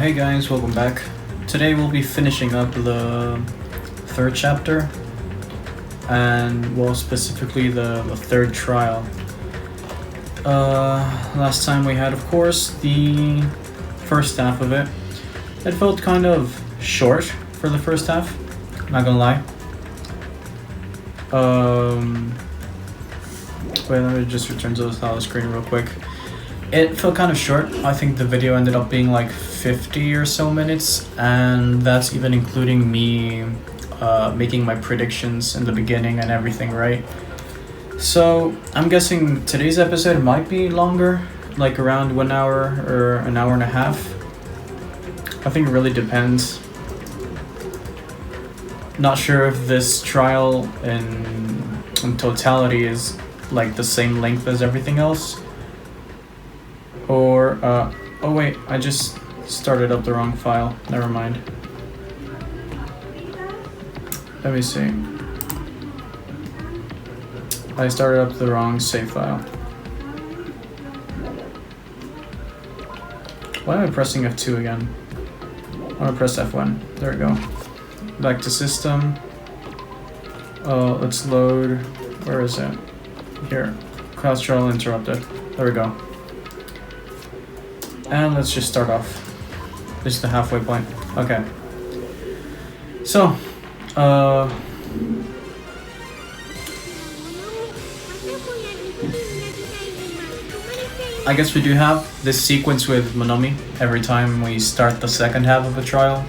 Hey guys, welcome back. Today we'll be finishing up the third chapter, and well, specifically the third trial. Last time we had, of course, the first half of it. It felt kind of short for the first half, not gonna lie. Wait, let me just return to the title screen real quick. It felt kind of short. I think the video ended up being like 50 or so minutes, and that's even including me making my predictions in the beginning and everything, right? So I'm guessing today's episode might be longer, like around 1 hour or an hour and a half. I think it really depends. Not sure if this trial in totality is like the same length as everything else. Or, oh wait, I just started up the wrong file. Never mind. Let me see. I started up the wrong save file. Why am I pressing F2 again? I'm gonna press F1. There we go. Back to system. Let's load. Where is it? Here. Class trial interrupted. There we go. And let's just start off. This is the halfway point. Okay. So, I guess we do have this sequence with Monomi every time we start the second half of a trial,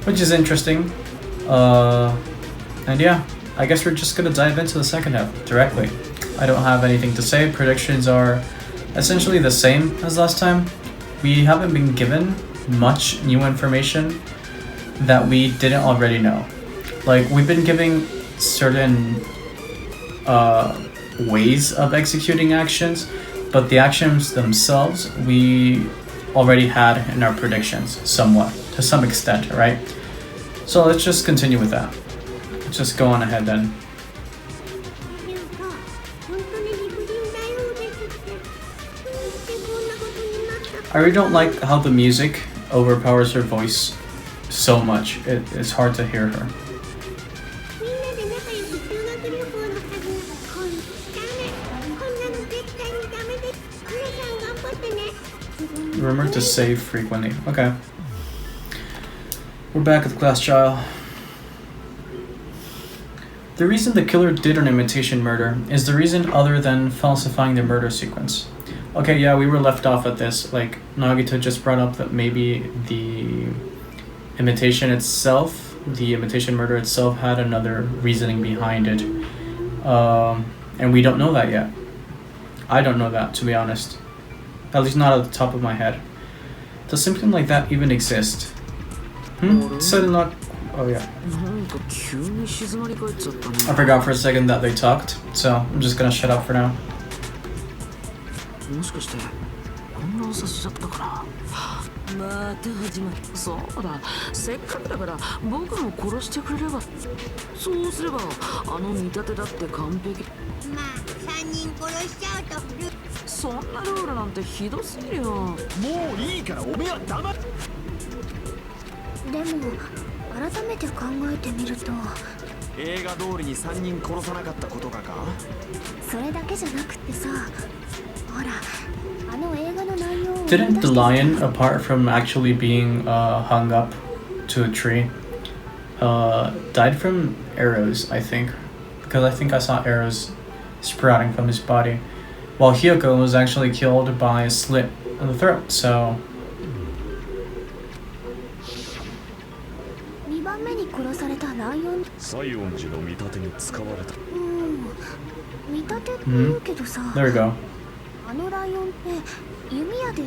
which is interesting. And yeah, I guess we're just gonna dive into the second half directly. I don't have anything to say. Predictions are essentially the same as last time. We haven't been given much new information that we didn't already know. Like, we've been giving certain ways of executing actions, but the actions themselves we already had in our predictions somewhat, to some extent, right? So let's just continue with that. Let's just go on ahead then. I really don't like how the music overpowers her voice so much. It's hard to hear her. Remember to save frequently. Okay. We're back at the class trial. The reason the killer did an imitation murder is the reason other than falsifying the murder sequence. Okay, yeah, we were left off at this. Like, Nagito just brought up that maybe the imitation murder itself had another reasoning behind it. And we don't know that yet. I don't know that, to be honest. At least not at the top of my head. Does something like that even exist? Said not. Oh yeah. I forgot for a second that they talked, so I'm just gonna shut up for now. もしかしてこんなお察しだったかな。また始まる。そうだ、せっかくだから僕も殺してくれれば。そうすればあの見立てだって完璧。まあ3人殺しちゃうと。そんなルールなんてひどすぎるよ。もういいからおめえは黙っ。でも改めて考えてみると。映画通りに3人殺さなかったことがか。それだけじゃなくてさ。Didn't the lion, apart from actually being hung up to a tree, died from arrows, I think? Because I think I saw arrows sprouting from his body. While Hyoko was actually killed by a slit in the throat, so... There we go. あのライオンって弓矢で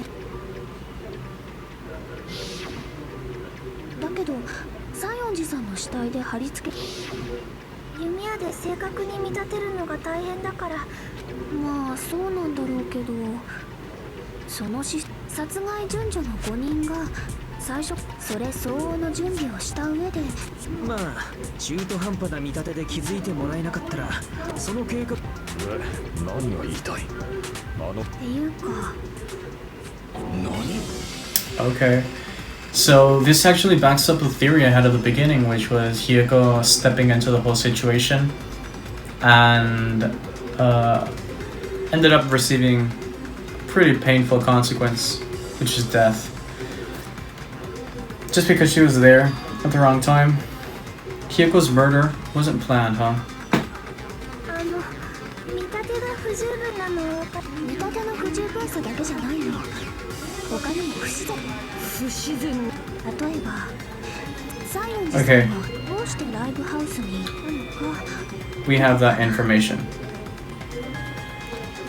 だけど西園寺さんの死体で貼り付け弓矢で正確に見立てるのが大変だからまあそうなんだろうけどその殺害順序の5人が最初それ相応の準備をした上でまあ中途半端な見立てで気づいてもらえなかったらその計画何が言いたいっていうか何 Okay. So this actually backs up the theory I had at the beginning, which was Hiyoko stepping into the whole situation and ended up receiving a pretty painful consequence, which is death. Just because she was there at the wrong time. Hiyoko's murder wasn't planned, huh? 見立てが不十分なの見立ての不十分さだけじゃないの他にも不自然例えば西園寺さんはどうしてライブハウスに行ったのか We have that information.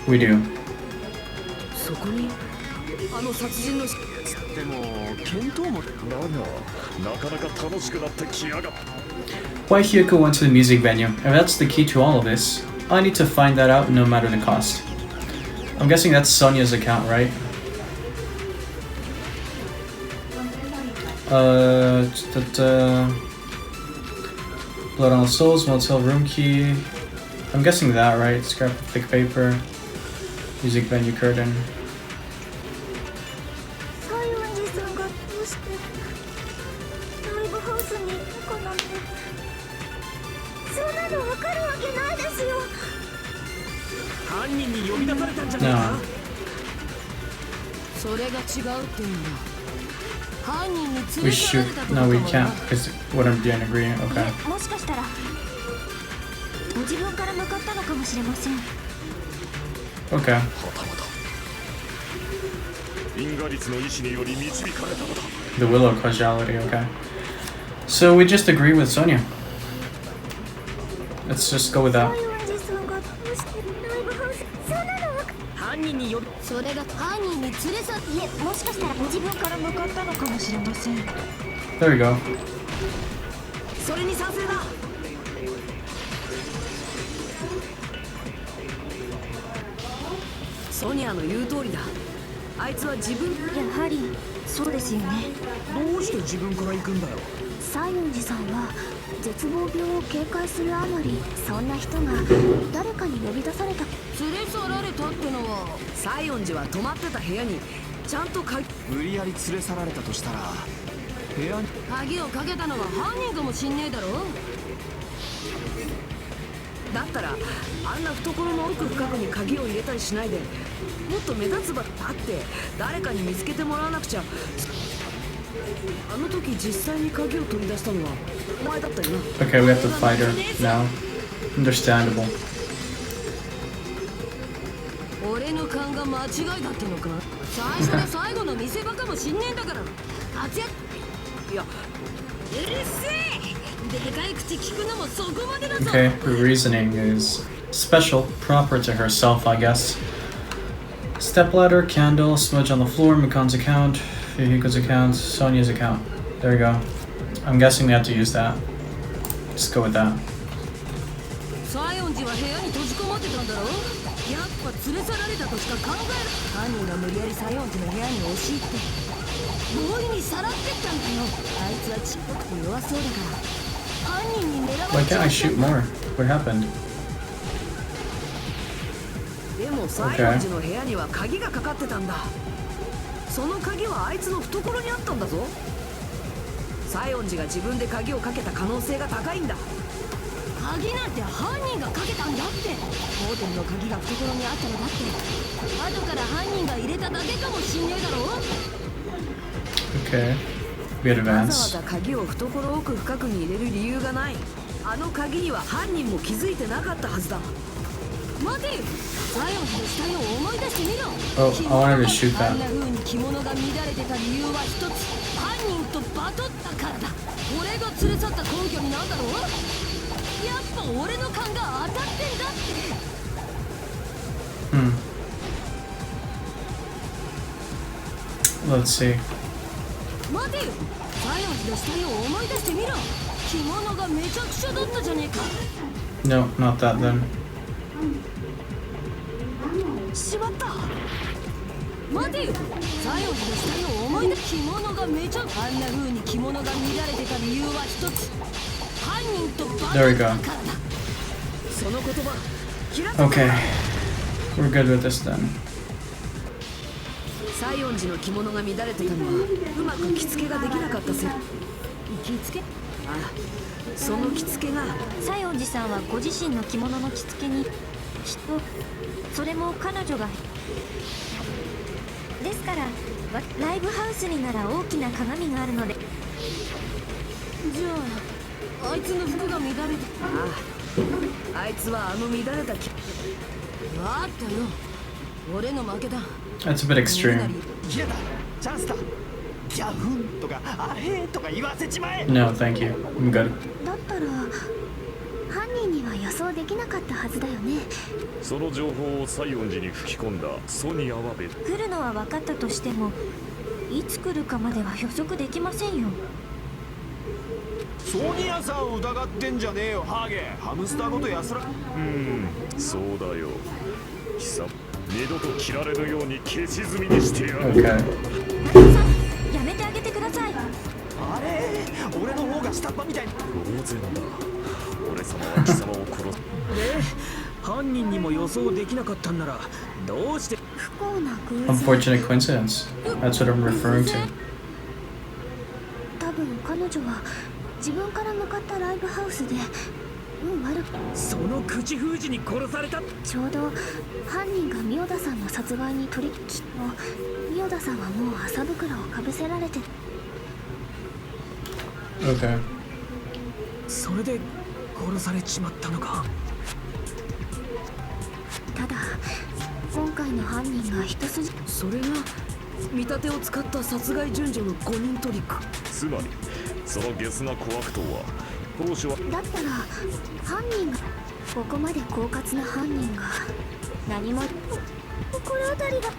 We do. そこにあの殺人のでも見当もだがなかなか楽しくなってきやがった Why Hiyoko went to the music venue? If that's the key to all of this, I need to find that out no matter the cost. I'm guessing that's Sonia's account, right? Blood on the Souls, motel room key. I'm guessing that, right? Scrap of thick paper. Music venue curtain. 西園寺さんがどうしてライブハウスに行ったかなんてそんなの分かるわけないですよ犯人に呼び出されたんじゃないか No. それが違うって言うんだ We shoot. No, we can't, because what I'm doing agree. Okay. もしかしたらご自分から向かったのかもしれません Okay. The willow causality, okay. So we just agree with Sonia. Let's just go with that. 西園寺さんがどうしてライブハウスそんなの分か犯人に呼びそれが犯人に連れ去っていえもしかしたらご自分から向かったのかもしれません There we go. それに賛成だソニアの言う通りだあいつは自分やはりそうですよねどうして自分から行くんだよ西園寺さんは絶望病を警戒するあまりそんな人が誰かに呼び出された連れ去られたってのは西園寺は泊まってた部屋にちゃんと無理やり連れ去られたとしたら部屋に鍵をかけたのは犯人かもしんねえだろだったらあんな懐の奥深くに鍵を入れたりしないでもっと目立つ場だって誰かに見つけてもらわなくちゃあの時実際に鍵を取り出したのはお前だったよな Okay, we have to fight her now. Understandable. 俺の勘が間違いだってのか最初で最後の見せ場かもしんねえんだから活躍いやうるせえでかい口聞くのもそこまでだぞ Okay, her reasoning is special, proper to herself, I guess. Stepladder, candle, smudge on the floor, Mikan's account, Fihiko's account, Sonia's account. There we go. I'm guessing we have to use that. Just go with that. 西園寺は部屋に閉じこもってたんだろやっぱ連れ去られたとしか考える犯人が無理やり西園寺の部屋に押し入ってボーイにさらってったんだよあいつはちっぽくて弱そうだから犯人に狙わ Why れち can't ゃ I った shoot more? What happened? でも西園寺の部屋には鍵がかかってたんだその鍵はあいつの懐にあったんだぞ西園寺が自分で鍵をかけた可能性が高いんだ鍵なんて犯人がかけたんだってホテルの鍵が懐にあったのだって後から犯人が入れただけかもしんねえだろ Okay. We わざわ advance. ざ鍵を懐奥深くに入れる理由がないあの鍵には犯人も気づいてなかったはずだ待てよ西園寺の死体を思い出してみろ Oh, I wanted to shoot あ that. んな風に着物が乱れてた理由は一つ犯人とバトったからだ俺が連れ去った根拠になんだろうやっぱ俺の勘が当たってんだって Let's see. 待てよ西園寺の死体を思い出してみろ着物がめちゃくちゃだったじゃねえか No, not that then. しまった待てよ西園寺の死体を思い出着物がめちゃあんな風に着物が乱れてた理由は一つ犯人とバトったからだその言葉 Okay. We're good with this then. 西園寺の着物が乱れてたのはうまく着付けができなかったせい。着付け？ああ、その着付けが西園寺さんはご自身の着物の着付けにきっとそれも彼女がですからライブハウスになら大きな鏡があるので。じゃああいつの服が乱れて。ああ、あいつはあの乱れた着。あったよ、俺の負けだ。 That's a bit extreme. 嫌だ、チャンスだ。ギャフンとかあへーとか言わせちまえ。 No, thank you. I'm good. だったら犯人には予想できなかったはずだよね。その情報を西園寺に吹き込んだソニアは別。来るのは分かったとしてもいつ来るかまでは予測できませんよ。ソニアさんを疑ってんじゃねえよハゲ。ハムスターごと安ら。そうだよ。貴様二度と切られぬように消し済みにしてやる。 Okay. ナさん、やめてあげてください。あれ俺の方が下っ端みたいに。当然だ。俺様は貴様を殺す。犯人にも予想できなかったんならどうして。不幸な偶然。 Unfortunate coincidence. That's what I'm referring to. 多分彼女は自分から向かったライブハウスで悪く。その口封じに殺された。ちょうど犯人がミオダさんの殺害に取りきっとミオダさんはもう麻袋をかぶせられて。 Okay. それで殺されちまったのか。ただ今回の犯人が一筋。それが見立てを使った殺害順序の5人トリック。つまりそのゲスな小悪党は当初は。だったら犯人がここまで狡猾な犯人が何も心当たりが。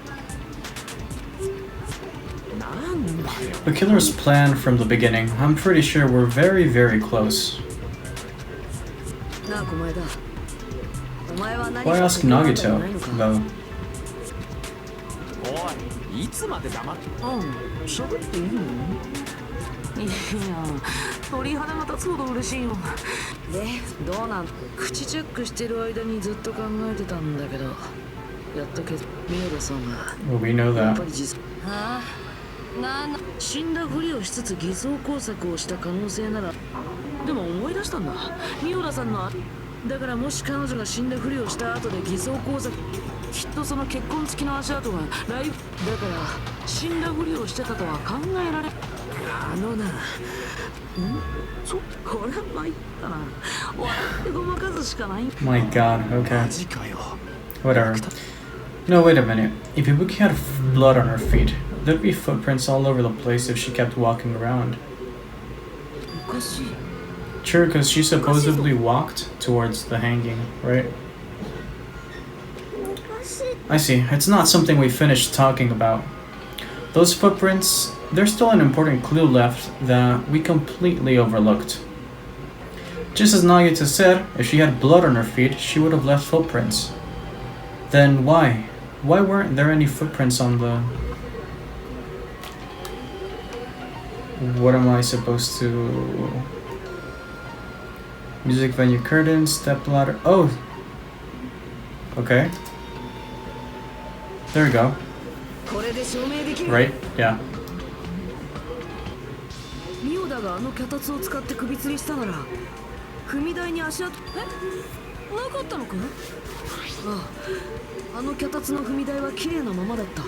なんだよ。 The killer's plan from the beginning. I'm pretty sure we're very, very close. なあ小前だ。お前は何 Why か ask 心当たり Nagito, ないのか。 though? おい、いつまで黙って。喋っていいの？いや、鳥肌が立つほど嬉しいよ。で、どうなん？口チェックしてる間にずっと考えてたんだけど、やっとミオダさんが Well, we know やっ that. ぱり死んだふりをしつつ偽装工作をした可能性なら。でも思い出したんだ。ミオダさんのだからもし彼女が死んだふりをした後で偽装工作、きっとその結婚付きの足跡がライブだから死んだふりをしてたとは考えられ。これは参ったな。笑ってごまかすしかない。 My god, okay. マジかよ。 Whatever. No, wait a minute. If Ibuki had blood on her feet, there'd be footprints all over the place if she kept walking around. おかしい。 Sure, because she supposedly walked towards the hanging, right? I see. It's not something we finished talking about. Those footprints, there's still an important clue left that we completely overlooked. Just as Nagita said, if she had blood on her feet, she would have left footprints. Then why? Why weren't there any footprints on the... What am I supposed to... Music venue curtains, step ladder... Oh! Okay. There we go. これで証明できる。 Right? Yeah. ミオダがあの脚立を使って首吊りしたなら、踏み台に足跡。なかったのか？あの脚立の踏み台は綺麗なままだった。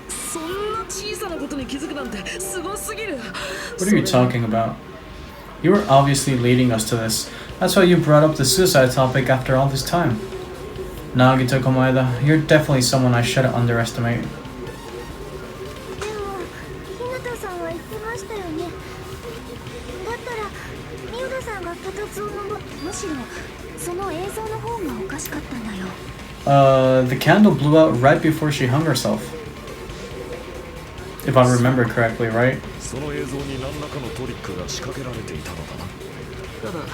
そんな小さなことに気づくなんてすごすぎる。 What are you talking about? You were obviously leading us to this. That's why you brought up the suicide topic after all this time. Nagito Komaeda, you're definitely someone I shouldn't underestimate. でも日向さんは言ってましたよね。だったらミオダさんが脚立を登る、むしろその映像の方がおかしかったんだよ。The candle blew out right before she hung herself. If I remember correctly, right? その映像に何らかのトリックが仕掛けられていたのだな。ただ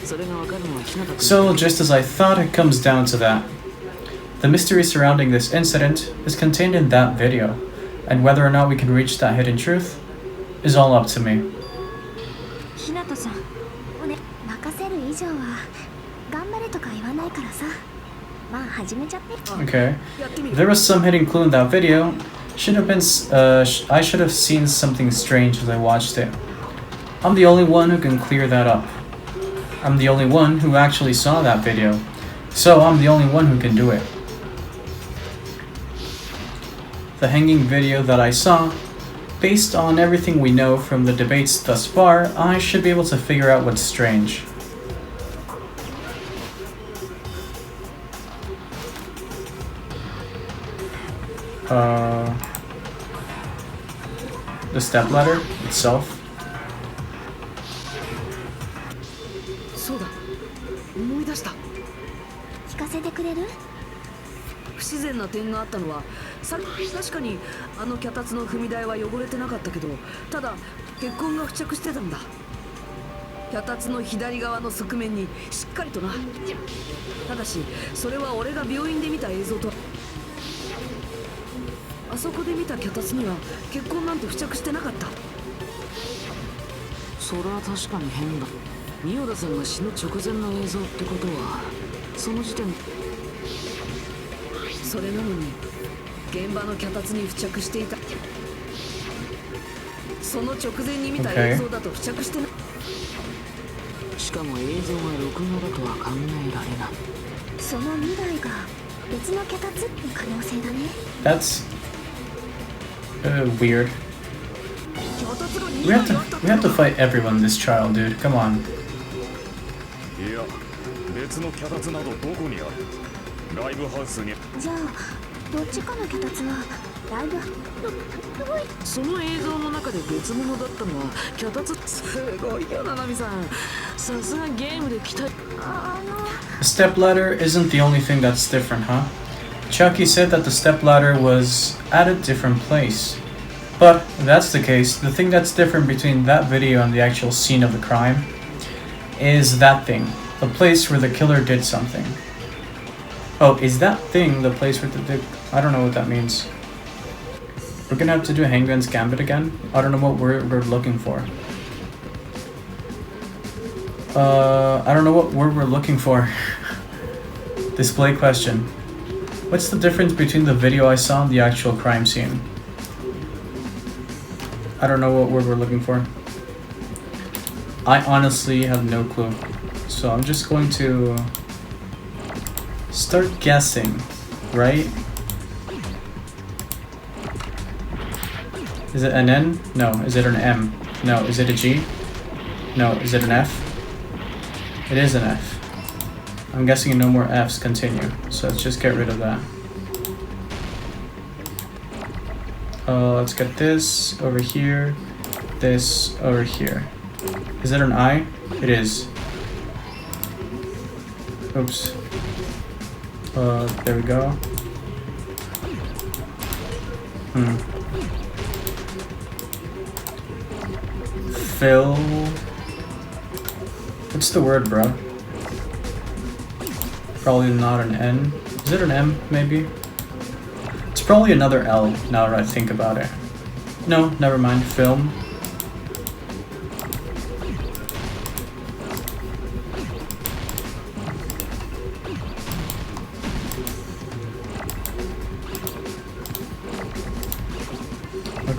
それがわかるのは日向君。 So, just as I thought, it comes down to that. The mystery surrounding this incident is contained in that video, and whether or not we can reach that hidden truth is all up to me. 日向さん、おね、任せる以上は頑張れとか言わないからさ。まあ始めちゃって。 Okay. やってみる。 There was some hidden clue in that video. Should have been. I should have seen something strange as I watched it. I'm the only one who can clear that up. I'm the only one who actually saw that video. So I'm the only one who can do it. The hanging video that I saw, based on everything we know from the debates thus far, I should be able to figure out what's strange. The stepladder itself. そうだ、思い出した。聞かせてくれる？不自然な点があったのは、確かにあの脚立の踏み台は汚れてなかったけど、ただ血痕が付着してたんだ。脚立の左側の側面にしっかりとな。ただしそれは俺が病院で見た映像と、あそこで見た脚立には血痕なんて付着してなかった。それは確かに変だ。三代田さんが死ぬ直前の映像ってことは、その時点で。それなのに現場の脚立に付着していた。その直前に見た映像だと付着してない。しかも映像が録画だとは考えられない。その2台が別の脚立って可能性だね。 That's weird. We have to fight everyone in this trial, dude. Come on. いや、別の脚立などどこにある？ライブハウスに。じゃあどっちかの脚立はライブ。その映像の中で別物だったのは脚立。すごいよな、ナミさん。さすがゲームで期待。The stepladder isn't the only thing that's different, huh? Chucky said that the stepladder was at a different place. But if that's the case, the thing that's different between that video and the actual scene of the crime is that thing, the place where the killer did something. Oh, is that thing the place where I don't know what that means. We're gonna have to do Hangman's Gambit again? I don't know what we're looking for. I don't know what word we're looking for. Display question. What's the difference between the video I saw and the actual crime scene? I don't know what word we're looking for. I honestly have no clue. So I'm just going to start guessing, right? Is it an N? No. Is it an M? No. Is it a G? No. Is it an F? It is an F. I'm guessing no more F's. Continue. So let's just get rid of that. Let's get this over here. This over here. Is it an I? It is. Oops. There we go. Fill. What's the word, bro? Probably not an N. Is it an M, maybe? It's probably another L, now that I think about it. No, never mind. Film.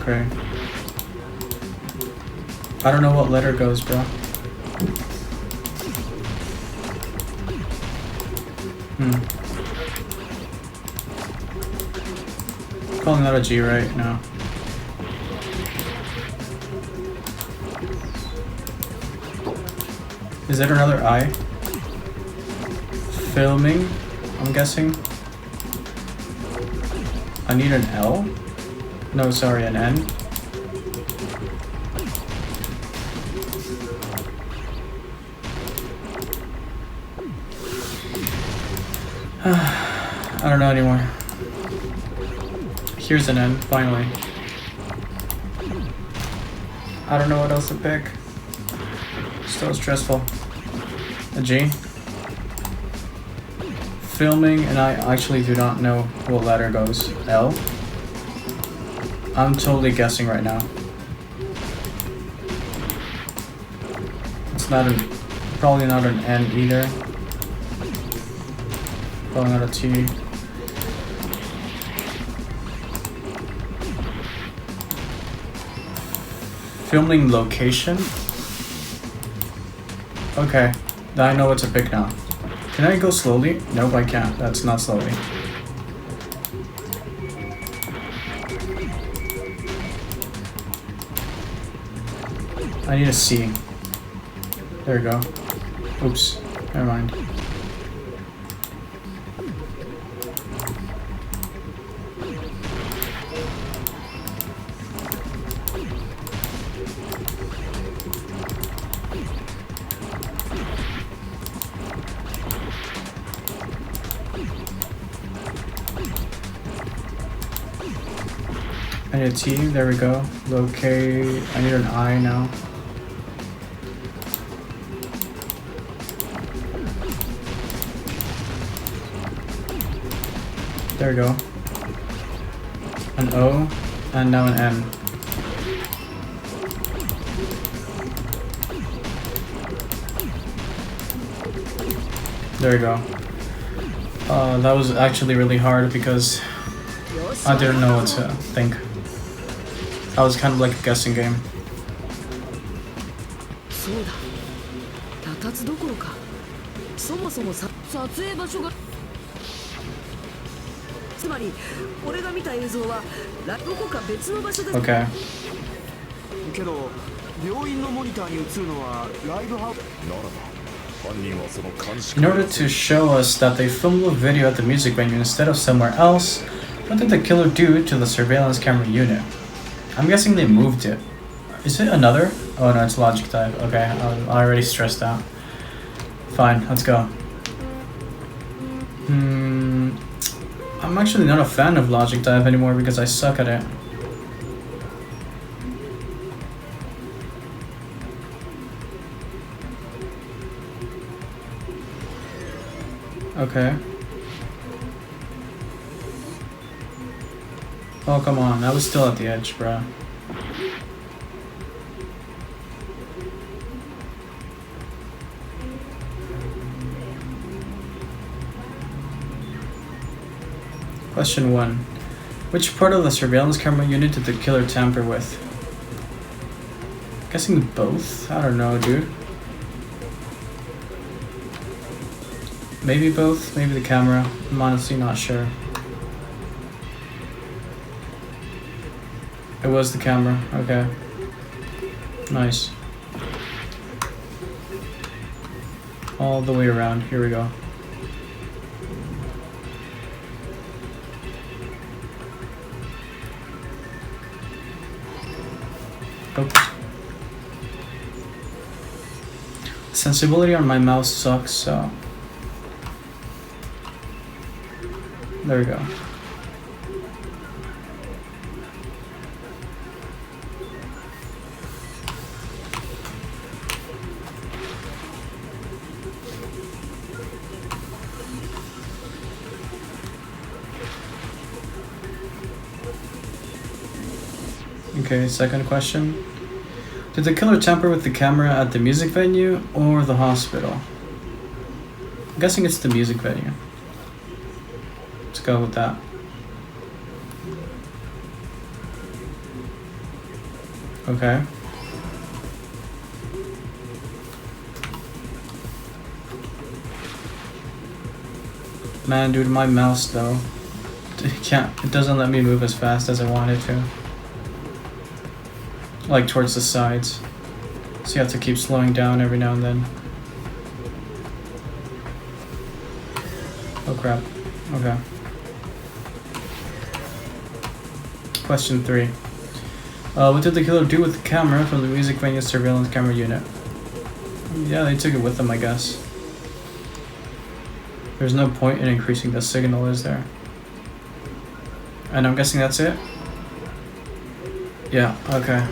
Okay. I don't know what letter goes, bro. Calling that a G, right? No. Is there another I? Filming, I'm guessing. I need an L? No, sorry, an N. I don't know anymore. Here's an N, finally. I don't know what else to pick. So stressful. A G. Filming, and I actually do not know what letter goes. L. I'm totally guessing right now. It's not an, probably not an N either. Going out of T. Filming location? Okay, now I know what to pick now. Can I go slowly? Nope, I can't. That's not slowly. I need a C. There we go. Oops, never mind. I need a T, there we go. Locate, I need an I now. There we go. An O, and now an N. There we go. That was actually really hard because I didn't know what to think. That was kind of like a guessing game. そうだ。たたつどころか。そもそも撮影場所が。つまり、俺が見た映像はどこか別の場所で。Okay. けど病院のモニターに映るのはライブハウスならば犯人はその監視 In order to show us that they filmed the video at the music venue instead of somewhere else, what did the killer do to the surveillance camera unit? I'm guessing they moved it. Is it another? Oh no, it's logic type. Okay, I already stressed out. Fine, let's go. I'm actually not a fan of logic dive anymore because I suck at it. Okay. Oh, come on. I was still at the edge, bruh. Question 1. Which part of the surveillance camera unit did the killer tamper with? Guessing both? I don't know, dude. Maybe both, maybe the camera. I'm honestly not sure. It was the camera, okay. Nice. All the way around, here we go. Oops. Sensibility on my mouse sucks, so... There we go. Okay, second question. Did the killer tamper with the camera at the music venue or the hospital? I'm guessing it's the music venue. Let's go with that. Okay. Man, dude, my mouse though. It doesn't let me move as fast as I wanted to. Like towards the sides. So you have to keep slowing down every now and then. Oh crap. Okay. Question 3. What did the killer do with the camera from the music venue surveillance camera unit? Yeah, they took it with them, I guess. There's no point in increasing the signal, is there? And I'm guessing that's it? Yeah, okay.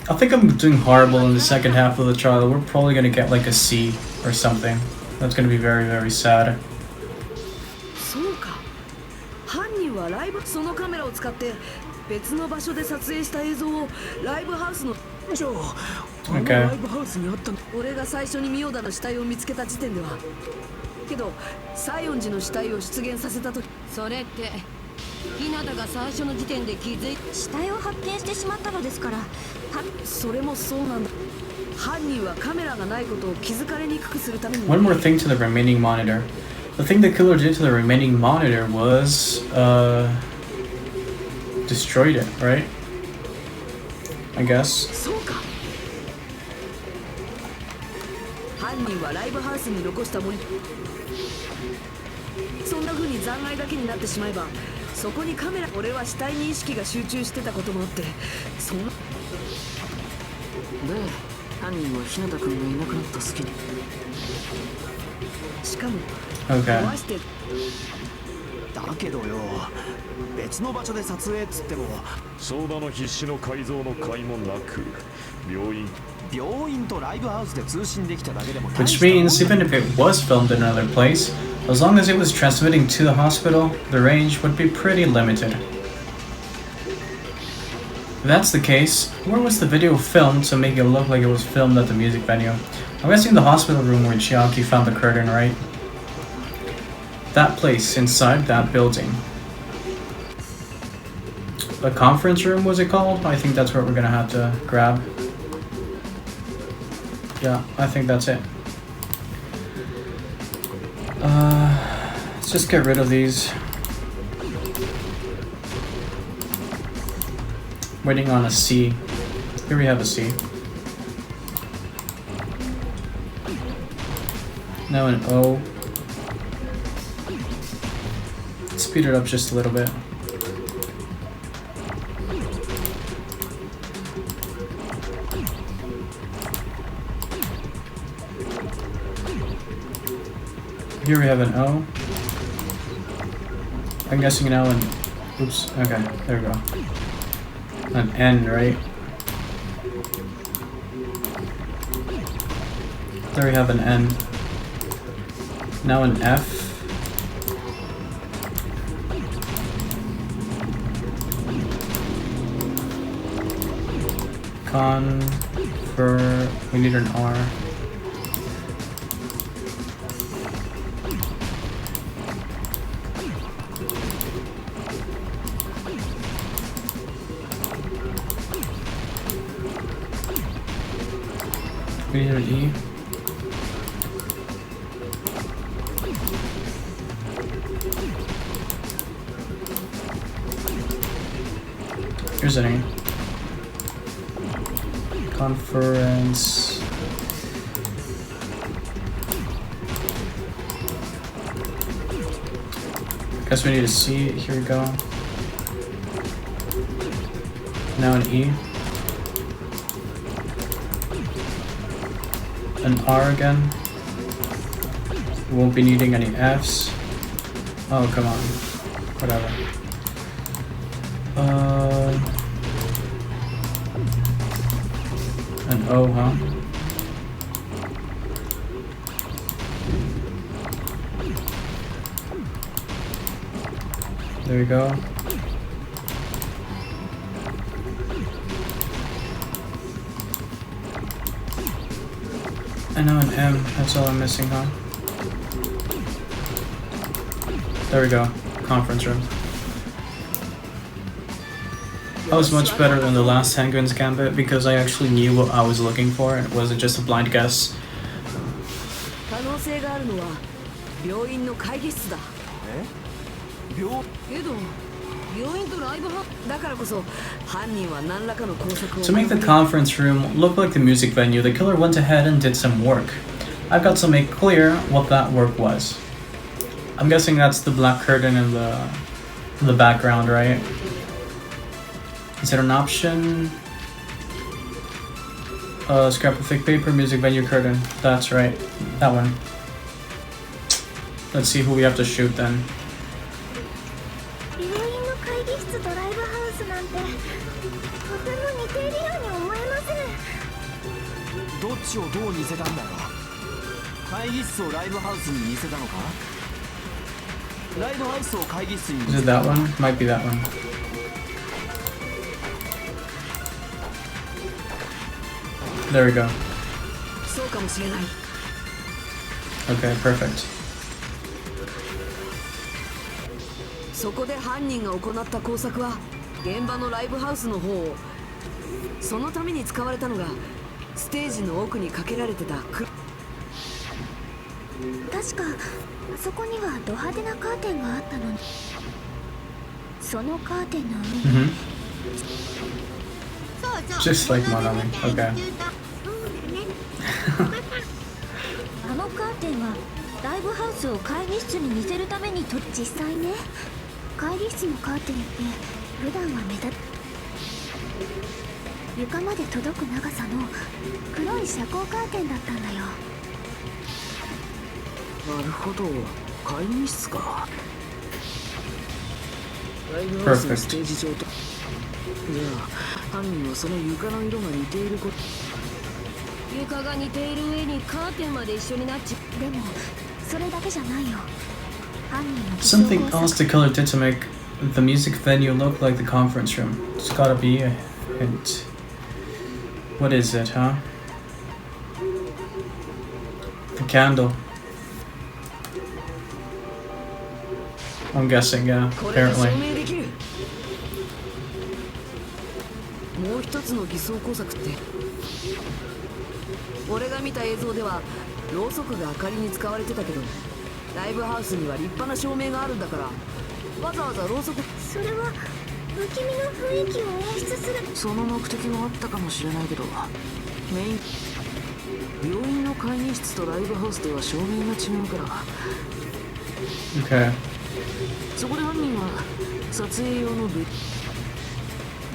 I think I'm doing horrible in the second half of the trial. We're probably gonna get like a C or something. That's gonna be very, very sad. そうか。犯人はライブそのカメラを使って別の場所で撮影した映像をライブハウスのじゃあ、あのライブハウスにあったの。俺が最初にミオダの死体を見つけた時点では。けど、西園寺の死体を出現させたとき、それって日向が最初の時点で気づい死体を発見してしまったのですから。それもそうなんだ。犯人はカメラがないことを気づかれにくくするために。 One more thing to the remaining monitor. The thing the killer did to the remaining monitor was destroyed it, right? I guess. そうか。犯人はライブハウスに残したモニ。そんな風に残骸だけになってしまえば、そこにカメラ。俺は死体に意識が集中してたこともあって、そんな。で、犯人は日向君がいなくなった隙に。しかも。Okay. 壊して。だけどよ、別の場所で撮影っつっても相場の必死の改造の甲斐もなく、病院とライブハウスで通信できただけでも。 Which means even if it was filmed in another place, as long as it was transmitting to the hospital, the range would be pretty limited. If that's the case, where was the video filmed to make it look like it was filmed at the music venue? I'm guessing the hospital room where Chiaki found the curtain, right? That place inside that building. The conference room, was it called? I think that's what we're gonna have to grab. Yeah, I think that's it. Let's just get rid of these. Waiting on a C. Here we have a C. Now an O. Speed it up just a little bit. Here we have an O. I'm guessing now an... Oops, okay, there we go. An N, right? There we have an N. Now an F. We need an R. We need an E. Here's an A. Conference. Guess we need a C. Here we go. Now an E. An R again. We won't be needing any Fs. Oh, come on. Whatever. An O, huh? There we go. And now an M. That's all I'm missing, huh? There we go. Conference room. That was much better than the last Penguin's Gambit because I actually knew what I was looking for and it wasn't just a blind guess. 可能性があるのは病院の会議室だ。けど病院とライブハウスだからこそ犯人は何らかの工作を。 To make the conference room look like the music venue, the killer went ahead and did some work. I've got to make clear what that work was. I'm guessing that's the black curtain in the background, right? Is it an option? Scrap of thick paper, music venue curtain. That's right. That one. Let's see who we have to shoot then. 病院の会議室とライブハウスなんてとても似ているように思えません。どっちをどう似せたんだよ。会議室をライブハウスに似せたのか。ライブハウスを会議室に似せた。 Is it that one? Might be that one. There we go. そうかもしれない。 Okay, perfect. そこで犯人が行った工作は現場のライブハウスの方を、そのために使われたのがステージの奥にかけられてた確かそこにはド派手なカーテンがあったのに、そのカーテンの上に、Just like Monami. Okay. あのカーテンはライブハウスを会議室に似せるために実際ね、会議室のカーテンって普段は目立つ床まで届く長さの黒い遮光カーテンだったんだよ。なるほど、会議室か。ライブハウスのステージ上と、じゃあ犯人はその床の色が似ていること。床が似ている上にカーテンまで一緒になっちゃう。でもそれだけじゃないよ。犯人の Something else the killer did to make the music venue look like the conference room. There's gotta be a hint. What is it, huh? The candle. I'm guessing, yeah, これで証 apparently. 明できる。もう一つの偽装工作って、俺が見た映像ではろうそくが明かりに使われてたけど、ライブハウスには立派な照明があるんだから、わざわざろうそく。それは不気味な雰囲気を演出する。その目的もあったかもしれないけど、メイン病院の会議室とライブハウスでは照明が違うから、 Okay. そこで犯人は撮影用のっ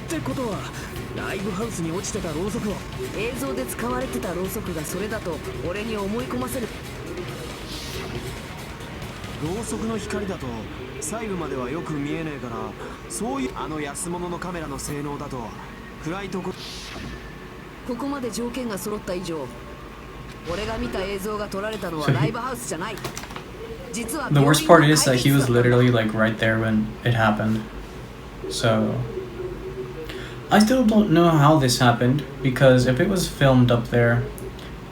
てことは、ライブハウスに落ちてたろうそくを、映像で使われてたろうそくがそれだと俺に思い込ませる。ろうそくの光だと細部まではよく見えねえから、そういうあの安物のカメラの性能だと暗いとこ。ここまで条件が揃った以上、俺が見た映像が撮られたのはライブハウスじゃない。実は The worst part is that he was literally like right there when it happened. So I still don't know how this happened, because if it was filmed up there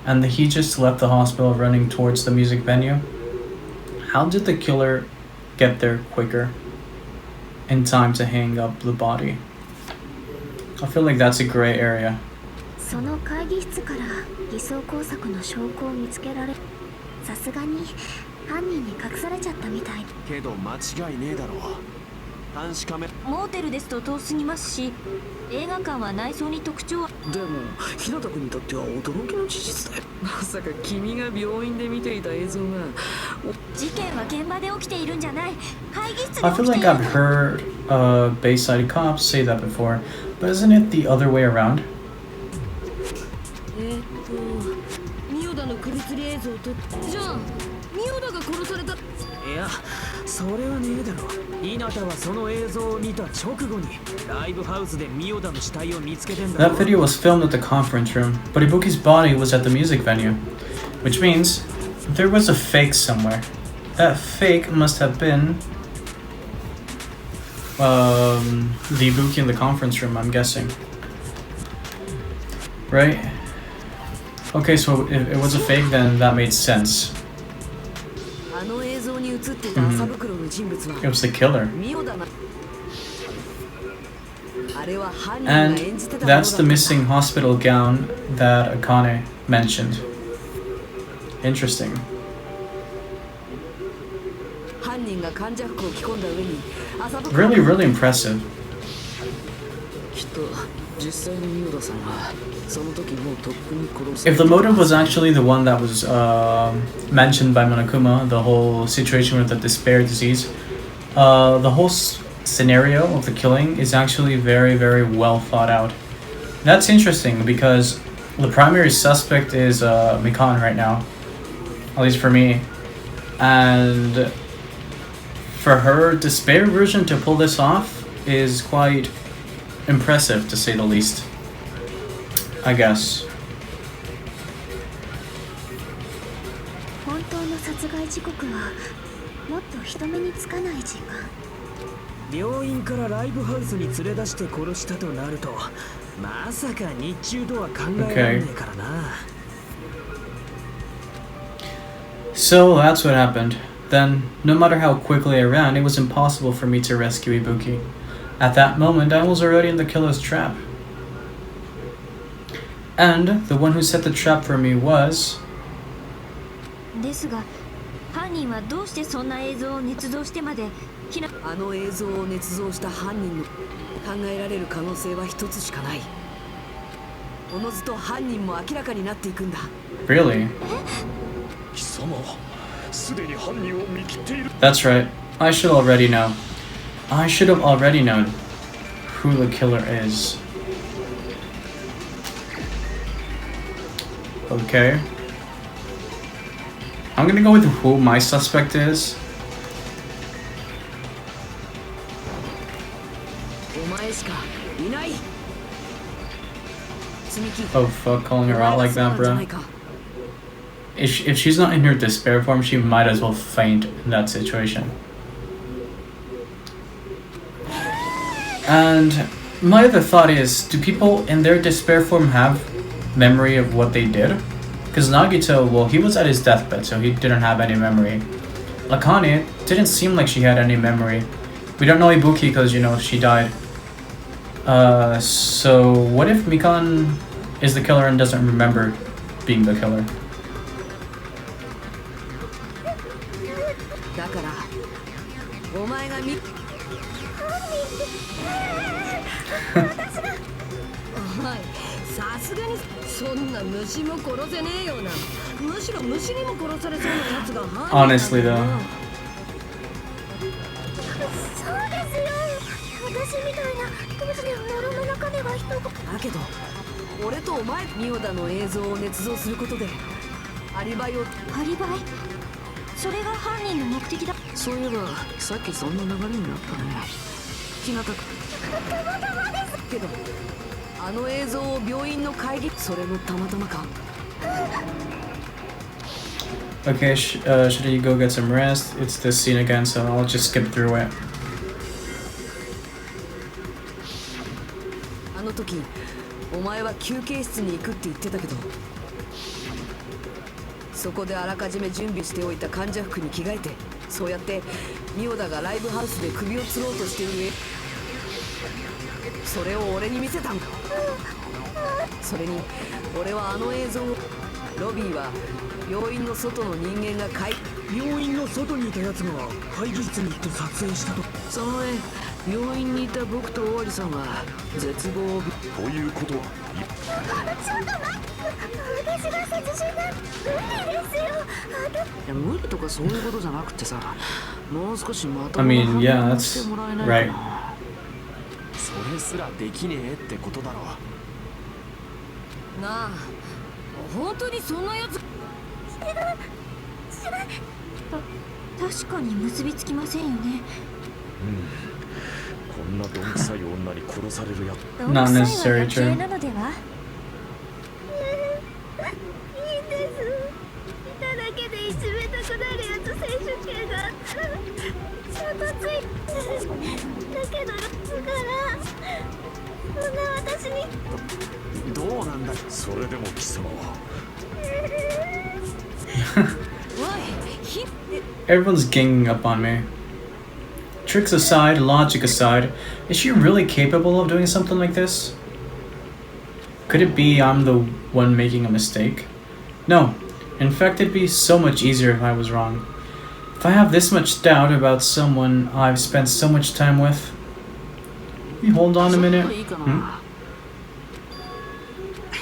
and he just left the hospital running towards the music venue, how did the killer get there quicker in time to hang up the body? I feel like that's a gray area. その会議室から偽装工作の証拠を見つけられ、さすがに犯人に隠されちゃったみたい。けど間違いねえだろう。監視カメラ。モーテルですと遠すぎますし、映画館は内装に特徴は。でも日向君にとっては驚きの事実だよ。まさか君が病院で見ていた映像が。事件は現場で起きているんじゃない。会議室で I 起 feel きてい like る。 I've heard Bayside cops say that before, but isn't it the other way around? ミオダの首吊り映像と、じゃあミオダが殺された。いや、それはねえだろ。稲田はその映像を見た直後にライブハウスでミオダの死体を見つけてんだろ。 That video was filmed at the conference room, but Ibuki's body was at the music venue, which means there was a fake somewhere. That fake must have been the Ibuki in the conference room, I'm guessing. Right? Okay, so if it was a fake, then that made sense. あの映像に映ってた麻袋の人物は It was the killer. ミオだな。あれは犯人が And 演じてたものだ that's っ the た。 missing hospital gown that Akane mentioned. Interesting. 犯人が患者服を着込んだ上に麻袋。 Really, really impressive. きっと実際のミオダさんはその時もうとっくに殺さ If れ the てた。 motive was actually the one that was mentioned by Monokuma, the whole situation with the despair disease, the whole scenario of the killing is actually very, very well thought out. That's interesting because the primary suspect is Mikan right now, at least for me. And for her despair version to pull this off is quite impressive, to say the least, I guess. 本当の殺害時刻はもっと人目につかない時間。病院からライブハウスに連れ出して殺したとなると、まさか日中とは考えられねえからな。 So that's what happened. Then, no matter how quickly I ran, it was impossible for me to rescue Ibuki. At that moment, I was already in the killer's trap. And the one who set the trap for me was... ですが犯人はどうしてそんな映像を捏造してまであの映像を捏造した犯人の考えられる可能性は一つしかない。おのずと犯人も明らかになっていくんだ。 Really? 貴様、すでに犯人を見切っている。 That's right. I should already know. I should have already known who the killer is. Okay. I'm gonna go with who my suspect is. お前しかいない。 Oh fuck, calling her out like that, bro. If she's not in her despair form, she might as well faint in that situation. And my other thought is, do people in their despair form have memory of what they did? Because Nagito, well, he was at his deathbed, so he didn't have any memory. Akane didn't seem like she had any memory. We don't know Ibuki because, you know, she died. So what if Mikan is the killer and doesn't remember being the killer? だからお前が見はい、さすがにそんな虫も殺せねえような、むしろ虫にも殺されそうなやつが犯人。 Honestly though. そうですよ。私みたいな突然呪の中では人がだけど俺とお前ミオダの映像を捏造することでアリバイをアリバイ、それが犯人の目的だ。そういえばさっきそんな流れになったね。気がたくけどあの映像を病院の会議それのたまたまか。 Okay, should he go get some rest? It's this scene again, so I'll just skip through it. あの時お前は休憩室に行くって言ってたけど、そこであらかじめ準備しておいた患者服に着替えて、そうやってミオダがライブハウスで首を吊ろうとしているそれを俺に見せたんだ。それに俺はあの映像をロビーは病院の外の人間が病院の外にいたやつが会議室に行って撮影したと。その絵病院にいた僕と尾張さんは絶望をということは、ちょっと待って、私が殺人なんて無理ですよ。いや無理とかそういうことじゃなくてさ、もう少しまと I も mean, な yeah, 判断を that's してもらえないかな。 right. それすらできねえってことだろ。なあ、本当にそんなやつ。確かに結びつきませんよね。こんなどんくさい女に殺されるやつ。どんく Not さいは necessary, 余計 true. なのでは。いいんです。いただけでいじめたくなるやつ選手権があったらちゃんとついだけどからそんな私にどうなんだ。それでも貴様は Everyone's ganging up on me. Tricks aside, logic aside, is she really capable of doing something like this? Could it be I'm the one making a mistake? No. In fact, it'd be so much easier if I was wrong. If I have this much doubt about someone I've spent so much time with... Can you hold on a minute?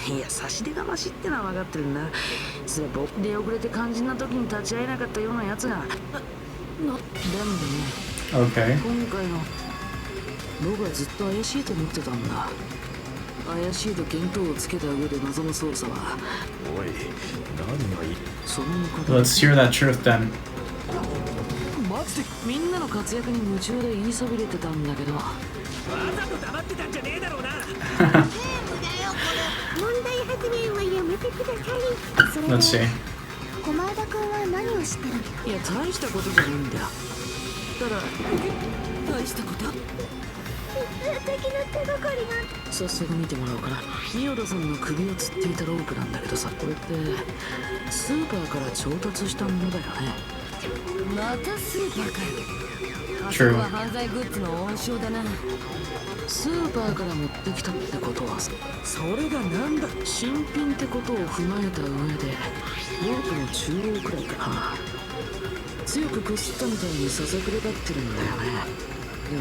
いや差し出がましってのは分かってるんだ。それ僕出遅れて肝心な時に立ち会えなかったようなやつがでもね、 Okay. 今回の僕はずっと怪しいと思ってたんだ。怪しいと見当をつけた上で望む捜査はおい、何がいい。そのこと Let's hear that truth then. マジでみんなの活躍に夢中で言いそびれてたんだけど、わざと黙ってたんじゃねえだろうな。問題発言はやめてください。それで Let's see. 駒田君は何を知ってるの？いや大したことじゃないんだよ。ただ大したこと的な手がかりなんて。早速見てもらおうかな。ミオダさんの首を吊っていたロープなんだけどさ、これってスーパーから調達したものだよね。またスーパーかよ。あそ True. こは犯罪グッズの温床だな。スーパーから持ってきたってことはそれがなんだ、新品ってことを踏まえた上でロープの中央くらいかな。強くこすったみたいにささくれ立ってるんだよね。で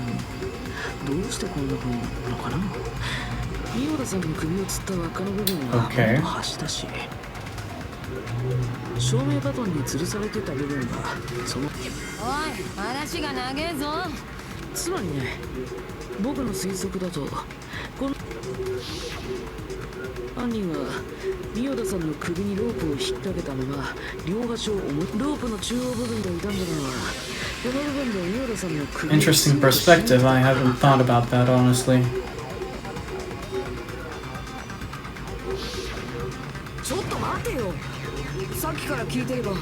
もどうしてこんな風になったのかな。ミオラさんの首を吊った輪っかの部分は端だし、照明バトンに吊るされてた部分がその。おい、話が長えぞ。つまりね、僕の推測だとこの犯人はミオダさんの首にロープを引っ掛けたまま両端をロープの中央部分で傷んだのは、この部分でミオダさんの首。 Interesting perspective. I haven't thought about that, honestly. ちょっと待てよ、さっきから聞いてれば。だ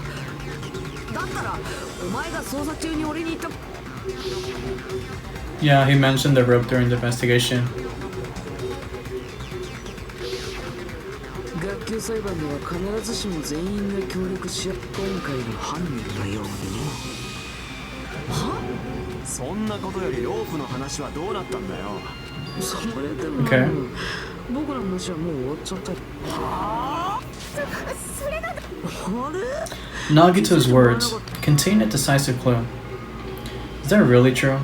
ったらお前が捜査中に俺に言った。 Yeah, he mentioned the rope during the investigation. 学級裁判では必ずしも全員が協力し合う今回の犯人のようにね。は？そんなことよりロープの話はどうなったんだよ。それでも、Okay. 僕の話はもう終わっちゃった。はぁ？それが。あれ？ Nagito's words contain a decisive clue. Is that really true?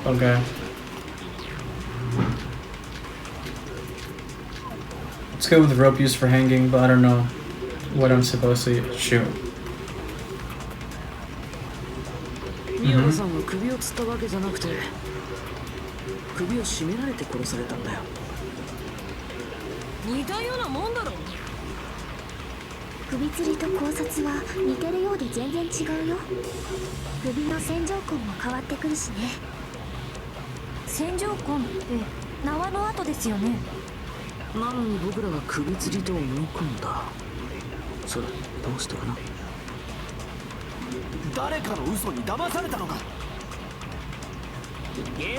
Okay. Let's go with rope used for hanging, but I don't know what I'm supposed to shoot. ミオラさんは首を吊ったわけじゃなくて、首を絞められて殺されたんだよ。似たようなもんだろ。首吊りと考察は似てるようで全然違うよ。首の線条痕も変わってくるしね。線条痕って縄の跡ですよね。なのに僕らは首吊りと思い込んだ。それどうしてかな。誰かの嘘に騙されたのか。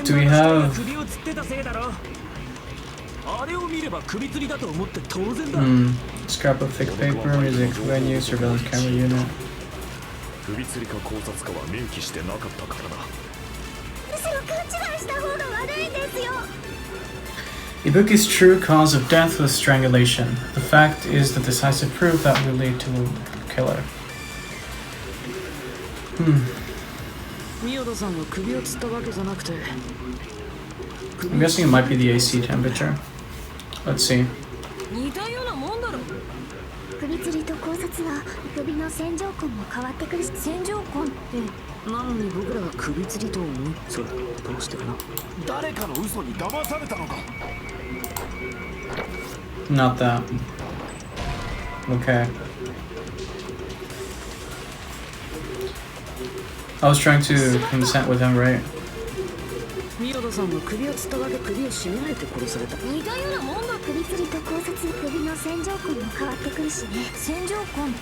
Do we have 首を吊ってたせいだろ。あれを見れば首吊りだと思って当然だ。scrap of thick paper, music venue, surveillance camera unit. 首吊りか考察かは明記してなかったからな。むしろ勘違いした方が悪いんですよ。 Ibuki's true cause of death was strangulation. The fact is the decisive proof that will lead to the killer. ミオダさんは首を吊ったわけじゃなくて。 I'm guessing it might be the AC temperature. Let's see. 似たようなもんだろ。首吊りと考察は首の線条痕も変わってくるし。線条痕ってなのに僕らは首吊りと思い。それどうしてかな。誰かの嘘に騙されたのか。 Not that. Okay. I was trying to consent with him, right? ミオダさんは首を吊ったわけ、首を絞められて殺された。似たようなもんだ。首吊りと考察、首の線条痕も変わってくるしね。線条痕っ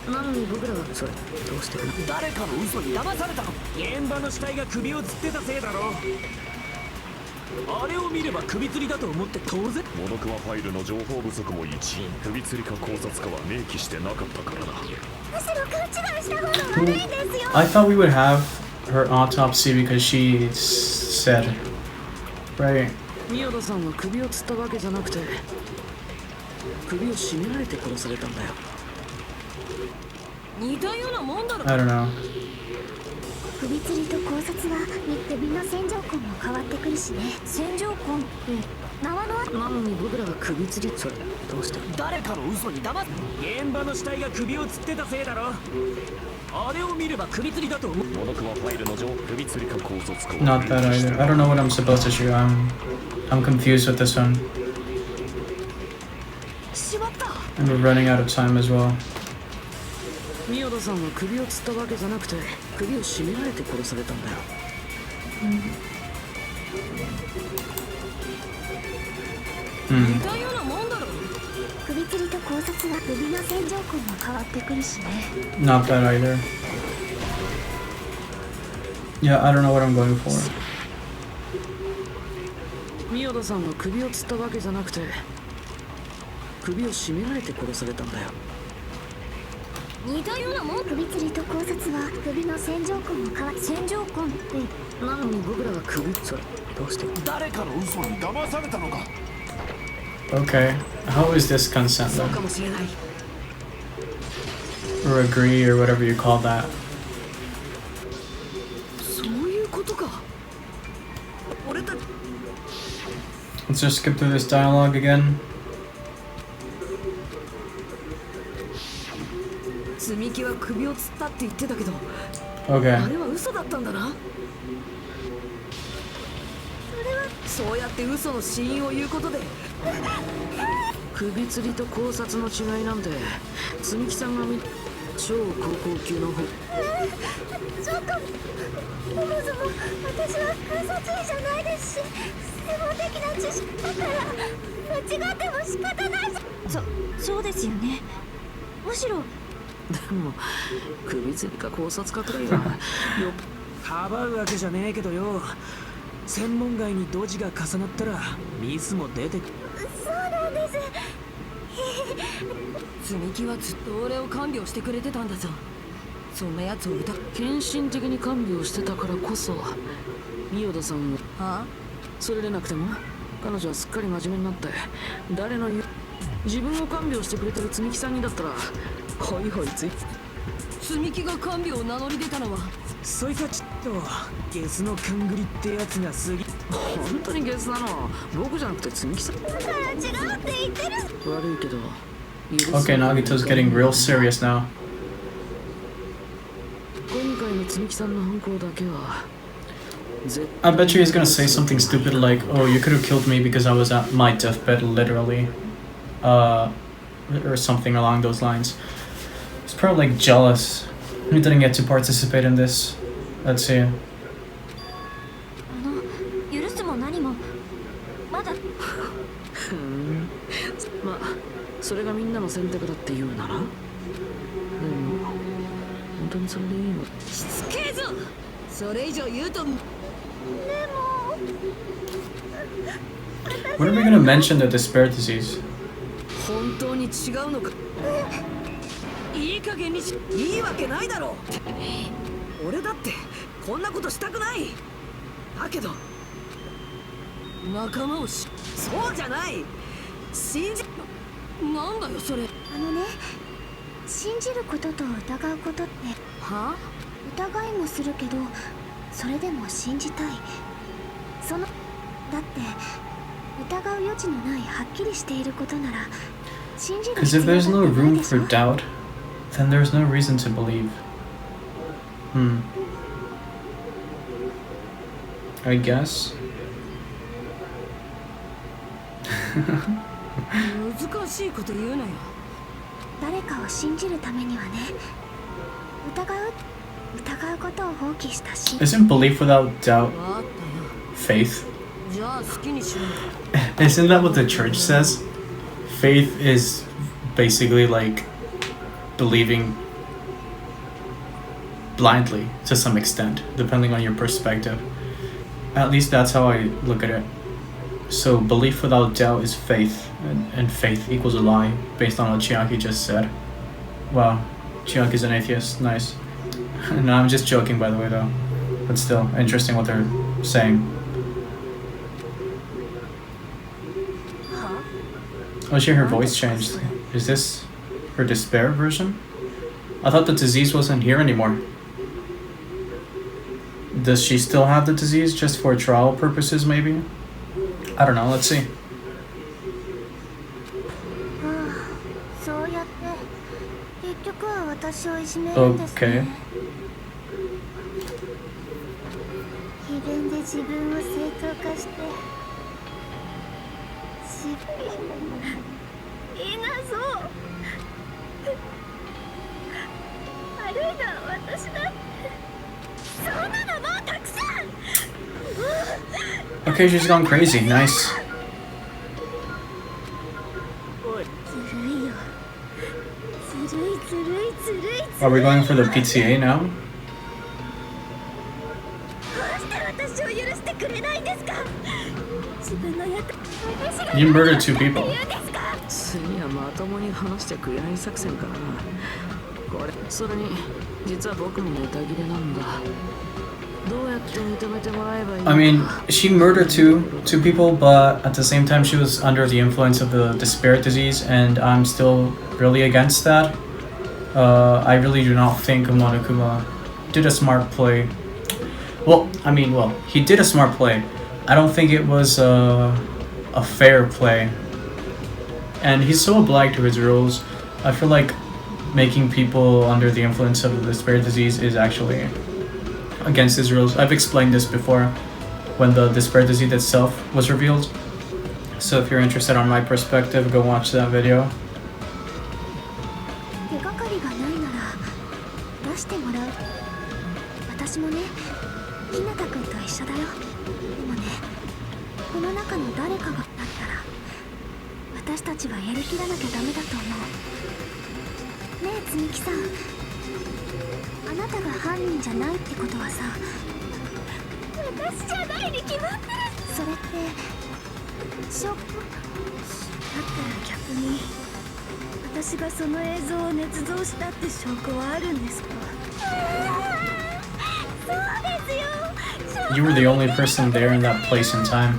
てなのに僕らはそれどうしてかな。誰かの嘘に騙されたの。現場の死体が首を吊ってたせいだろ。あれを見れば首吊りだと思って当然。モノクマファイルの情報不足も一因、首吊りか考察かは明記してなかったからな。むしろ勘違いした方が悪いんですよ。 I thought we would have her autopsy because she said, right? ミオダさんは首を吊ったわけじゃなくて、首を絞められて殺されたんだよ。似たようなもんだろ。 I don't know. 首吊りと考察は首の線条痕も変わってくるしね。線条痕って縄の跡。なのに僕らは首吊り。それどうして。誰かの嘘に騙す。現場の死体が首を吊ってたせいだろ。あれを見れば首吊りだと思う。モノクマファイルの情報、首吊りか考察かは Not that either. I don't know what I'm supposed to shoot. I'm confused with this one. しまった。 And we're running out of time as well. ミオダさんは首を吊ったわけじゃなくて、首を絞められて殺されたんだよ。似たようなもんだろ。首吊りと考察は首の線条痕も変わってくるしね。 Not that either. Yeah, I don't know what I'm going for. 宮田さんは首を吊ったわけじゃなくて首を絞められて殺されたんだよ。似たようなもん。首吊りと考察は首の線条痕を変わり、線条痕ってなのに僕らが首それどうして誰かの嘘に騙されたのか。 Okay, how is this consent そう then? かもしれない。 Or agree or whatever you call that. そういうことか。俺たち Let's just skip through this dialogue again. 積み木は首を吊ったって言ってたけど、 Okay. あれは嘘だったんだな。そうやって嘘の死因を言うことで首吊りと考察の違いなんて積木さんが超高校級の方。ちょっと、そもそも私は観察医じゃないですし、専門的な知識だから間違っても仕方ないじゃ。そうですよね。むしろでも首吊りか考察かくらいはよかばうわけじゃねえけどよ、専門外にドジが重なったらミスも出てくる。そうなんです。積み木はずっと俺を看病してくれてたんだぞ。そんなやつを献身的に看病してたからこそ宮田さんもはそれでなくても彼女はすっかり真面目になって誰の言う自分を看病してくれてる積木さんにだったらホイホイつい積み木が看病を名乗り出たのはそいつはちょっとゲスの勘繰りってやつが過ぎ。本当にゲスなの僕じゃなくて積木さん。だから違うって言ってる。悪いけど Okay, Nagito's getting real serious now. 今回の積木さんの犯行だけは I bet you he's gonna say something stupid like, "Oh, you could have killed me because I was at my deathbed, literally," or something along those lines. He's probably like jealous. He didn't get to participate in this. Let's see. 許すも何もまだ。まあそれがみんなの選択だって言うならでも本当にそれでいいの。しつけえぞ。それ以上言うと When are we gonna mention the despair disease? 本当に違うのか。いい加減にし。いいわけないだろう。俺だってこんなことしたくない。だけど仲間をし。そうじゃない。信じなんだよそれ。信じることと疑うことっては疑いもするけど、それでも信じたい。そのだって疑う余地のないはっきりしていることなら信じる Because 必 if 要だ there's って no ない room でしょ。 for doubt, then there's no reason to believe. I guess. 難しいこと言うなよ。誰かを信じるためにはね、疑うことを放棄したし。 Isn't belief without doubt わかったよ。 faith? じゃあ好きにしろ。 Isn't that what the church says? Faith is basically like believing blindly to some extent, depending on your perspective. At least that's how I look at it. So belief without doubt is faith, and faith equals a lie, based on what Chiaki just said. Wow, Chiaki's an atheist. Nice. No, I'm just joking, by the way, though. But still, interesting what they're saying. Oh shit, her voice changed. Is this her despair version? I thought the disease wasn't here anymore. Does she still have the disease just for trial purposes, maybe? I don't know, let's see. そうやって結局は私をいじめるんですね。 Okay. 自分で自分を正当化していいなそう悪いのは私だってそんなのもうたくさん Okay, she's gone crazy. Nice. ずるいよずるいずるいずるい Are we going for the PTA now? You murdered 2 people. 次はまともに話してくれない作戦かな。これそれに実は僕もネタ切れなんだ。どうやって認めてもらえばいい？ I mean, she murdered two people, but at the same time she was under the influence of the despair disease, and I'm still really against that. I really do not think Monokuma did a smart play. Well, he did a smart play. I don't think it was a fair play. And he's so obliged to his rules. I feel like making people under the influence of the despair disease is actually against his rules. I've explained this before when the despair disease itself was revealed. So if you're interested on my perspective, go watch that video. 手がかりがないなら出してもらう。私もね、ひなたくんと一緒だよ。でもね、この中の誰かがだったら私たちはやりきらなきゃダメだと思う。ねえ、つみきさん、あなたが犯人じゃないってことはさ、私じゃないに決まってる。それって証拠だったら逆に私がその映像を捏造したって証拠はあるんですか？そうですよ。 You were the only person there in that place and time.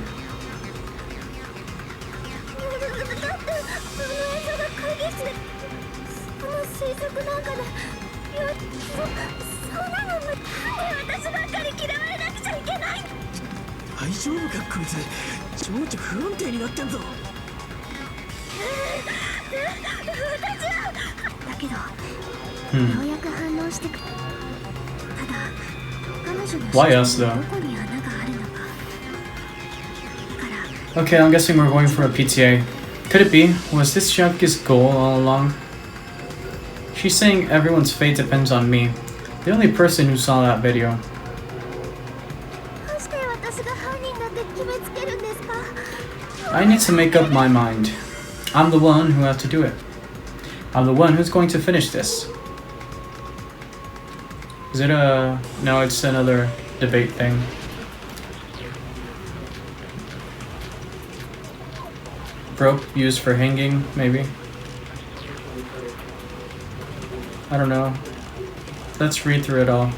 大丈夫かこいつ、情緒不安定になってんぞ。だけど、ようやく反応してくる。ただ、彼女の視点にどこに穴があるのか。だから。 Okay, I'm guessing we're going for a PTA. Could it be? Was this Shuki's goal all along? She's saying everyone's fate depends on me. The only person who saw that video. I need to make up my mind. I'm the one who has to do it. I'm the one who's going to finish this. Is it a... No, it's another debate thing. Rope used for hanging, maybe? I don't know. Let's read through it all.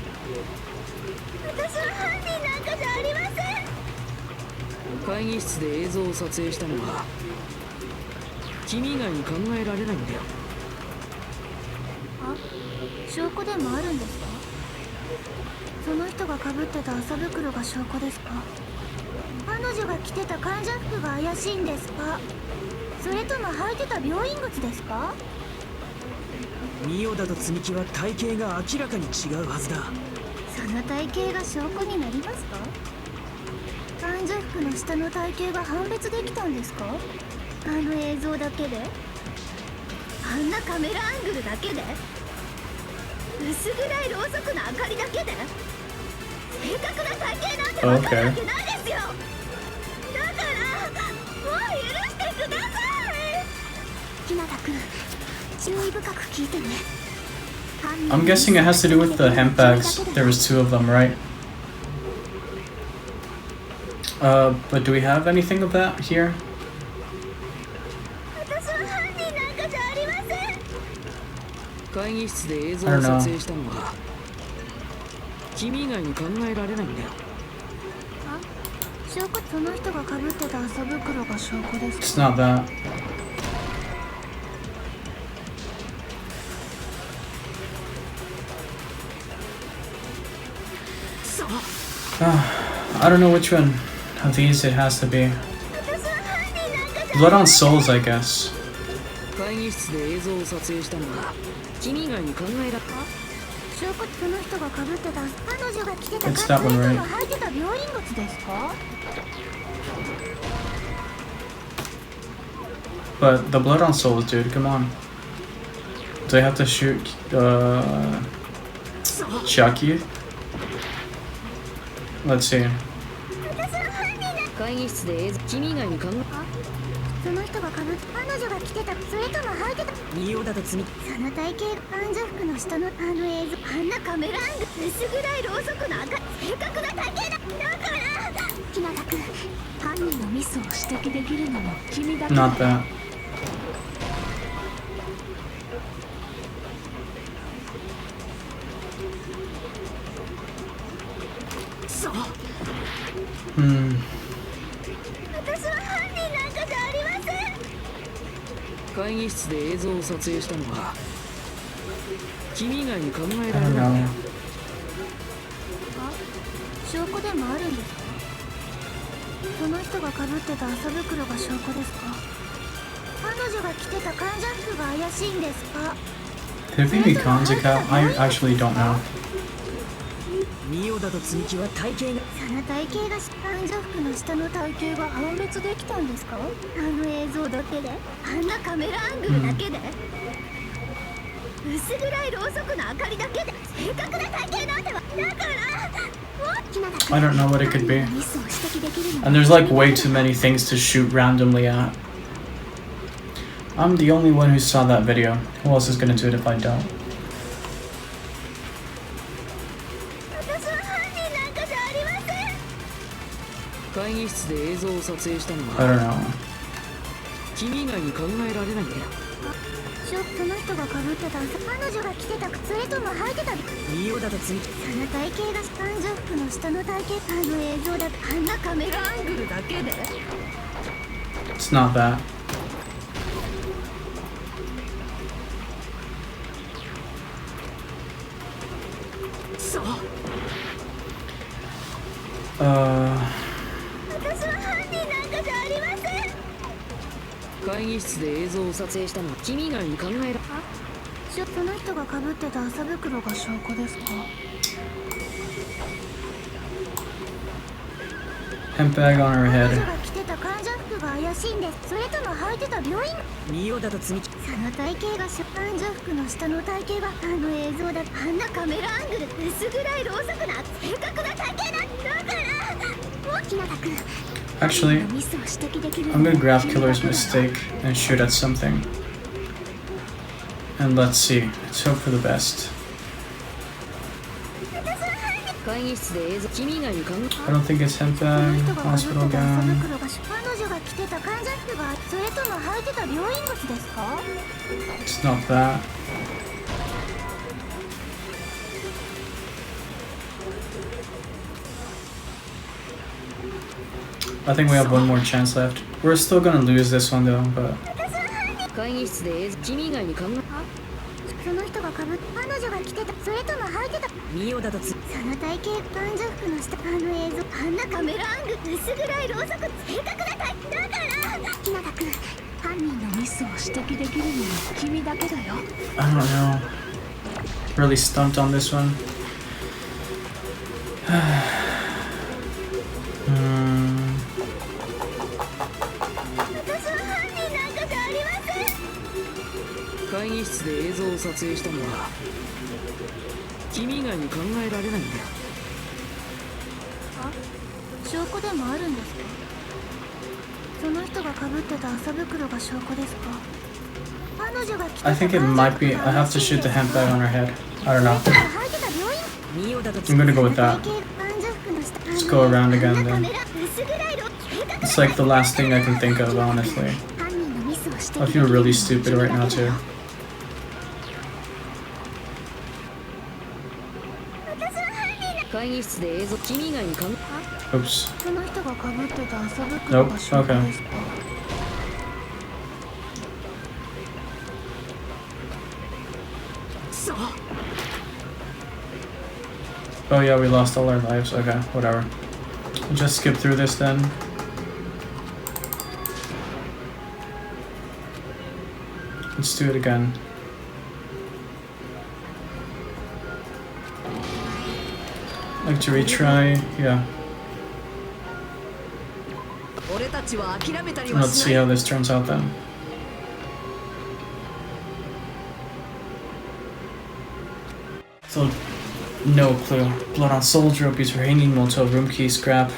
会議室で映像を撮影したのは君以外に考えられないんだよ。あ、証拠でもあるんですか？その人が被ってた麻袋が証拠ですか？彼女が着てた患者服が怪しいんですか？それとも履いてた病院靴ですか？ミオダと積み木は体型が明らかに違うはずだ。その体型が証拠になりますか？患者服の下の体型が判別できたんですか？あの映像だけで？あんなカメラアングルだけで？薄暗いろうそくの明かりだけで？正確な体型なんてわかるわけないですよ。だからもう許してください。ひなたくん、注意深く聞いてね。I'm guessing it has to do with the hemp bags. There was 2 of them, right? But do we have anything of that here? I don't know. It's not that. I don't know which one of these it has to be. Blood on Souls, I guess. It's that one, right? But the Blood on Souls, dude, come on. Do I have to shoot Chucky? Let's see. 会議室で君以外に考え人がかぶっ彼女が着てたそれとも履いてた仁王だと罪その体型男女服の下のあの映像あんなカメラアングル薄暗いろうそくの赤正確な体型だから日向君犯人のミスを指摘できるのも君だけだ Not that. そう Hmm. 私は犯人なんかじゃありません会議室で映像を撮影したのは君以外に考え I られ don't ない know. 証拠でもあるんですかその人がかぶってた麻袋が証拠ですか彼女が着てた患者服が怪しいんですか Could it be Mikanzaka? I actually don't know. 仁王だと積木は体型がその体型が患者服の下の体型が判別できたんですかあの映像だけであんなカメラアングルだけで、薄暗いろうそくの明かりだけで正確な体型なんてはだから大きな I don't know what it could be. ミスを指摘できるの And there's like way too many things to shoot randomly at. I'm the only one who saw that video. Who else is gonna do it if I don't? 私は犯人なんかじゃありません会議室で映像を撮影したの I は don't know. 君以外に考えられないんだよその人がかぶってた彼女が着てたそれとも履いてた仁王だと積木その体型が患者服の下の体型あの映像だあんなカメラアングルだけで It's not that. Uh, 私は犯人なんかじゃありません会議室で映像を撮影したのは君以外に考えらその人がかぶってた麻袋が証拠ですか handbag on her 彼 head. 女が着てた患者服が怪しいんですそれとも履いてた病院仁王だと積木その体型が患者服の下の体型があの映像だあんなカメラアングル薄暗いろうそくな正確な体型だから日向君 Actually, ミスを指摘できる I'm gonna grab Killer's mistake and shoot at something. And let's see. Let's hope for the best. 会議室で映像君以外に考 I don't think it's その handbag, 人がかぶ hospital ってた麻 gown. 袋が彼女が着てた患者服がそれとも履いてた病院靴ですか It's not that. I think we have one more chance left. We're still gonna lose this one though, but 会議室で映像君以外に考その人がかぶっ彼女が着てたそれとも履いてた仁王だと積木その体型患者服の下あの映像あんなカメラアングル薄暗いろうそく正確な体だから日向君犯人のミスを指摘できるのは君だけだよ I don't know. Really stumped on this one. Hmm. 私は犯人なんかじゃありません会議室で映像を撮影したのは君以外に考えられないんだよ証拠でもあるんですかその人がかぶってた麻袋が証拠ですか彼女が着てた I think it might be. I have to shoot the handbag on her head. I don't know. 履いてた病院仁王だと I'm gonna go with that. Let's go around again then. It's like the last thing I can think of, honestly. I feel really stupid right now too. 会議室で映像君以外に考 Oops. その人がかぶってた麻袋 Nope. が証拠 Okay. ですか Oh yeah, we lost all our lives. Okay, whatever. We'll just skip through this then. Let's do it again. Like to retry? Yeah. 俺たちは諦めたりは Let's し see ない how this turns out then. So, no clue. Blood on soldier, rupees for hanging, motel room key, scrap.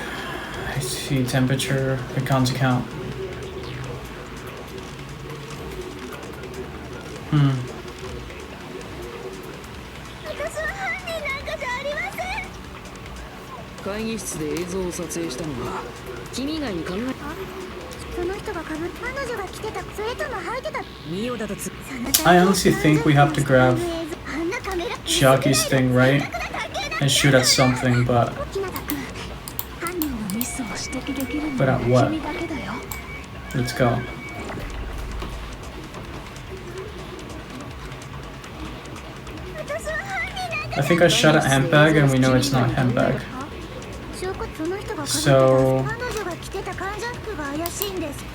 I see temperature, icons account. 会議室で映像を撮影したのが君以外に考えその人が被っ彼女が着てたそれとも履いてたミオだとつ I honestly think we have to grab Chiaki's thing, right? And shoot at something, but at what? Let's go. I think I shot at handbag and we know it's not handbag. So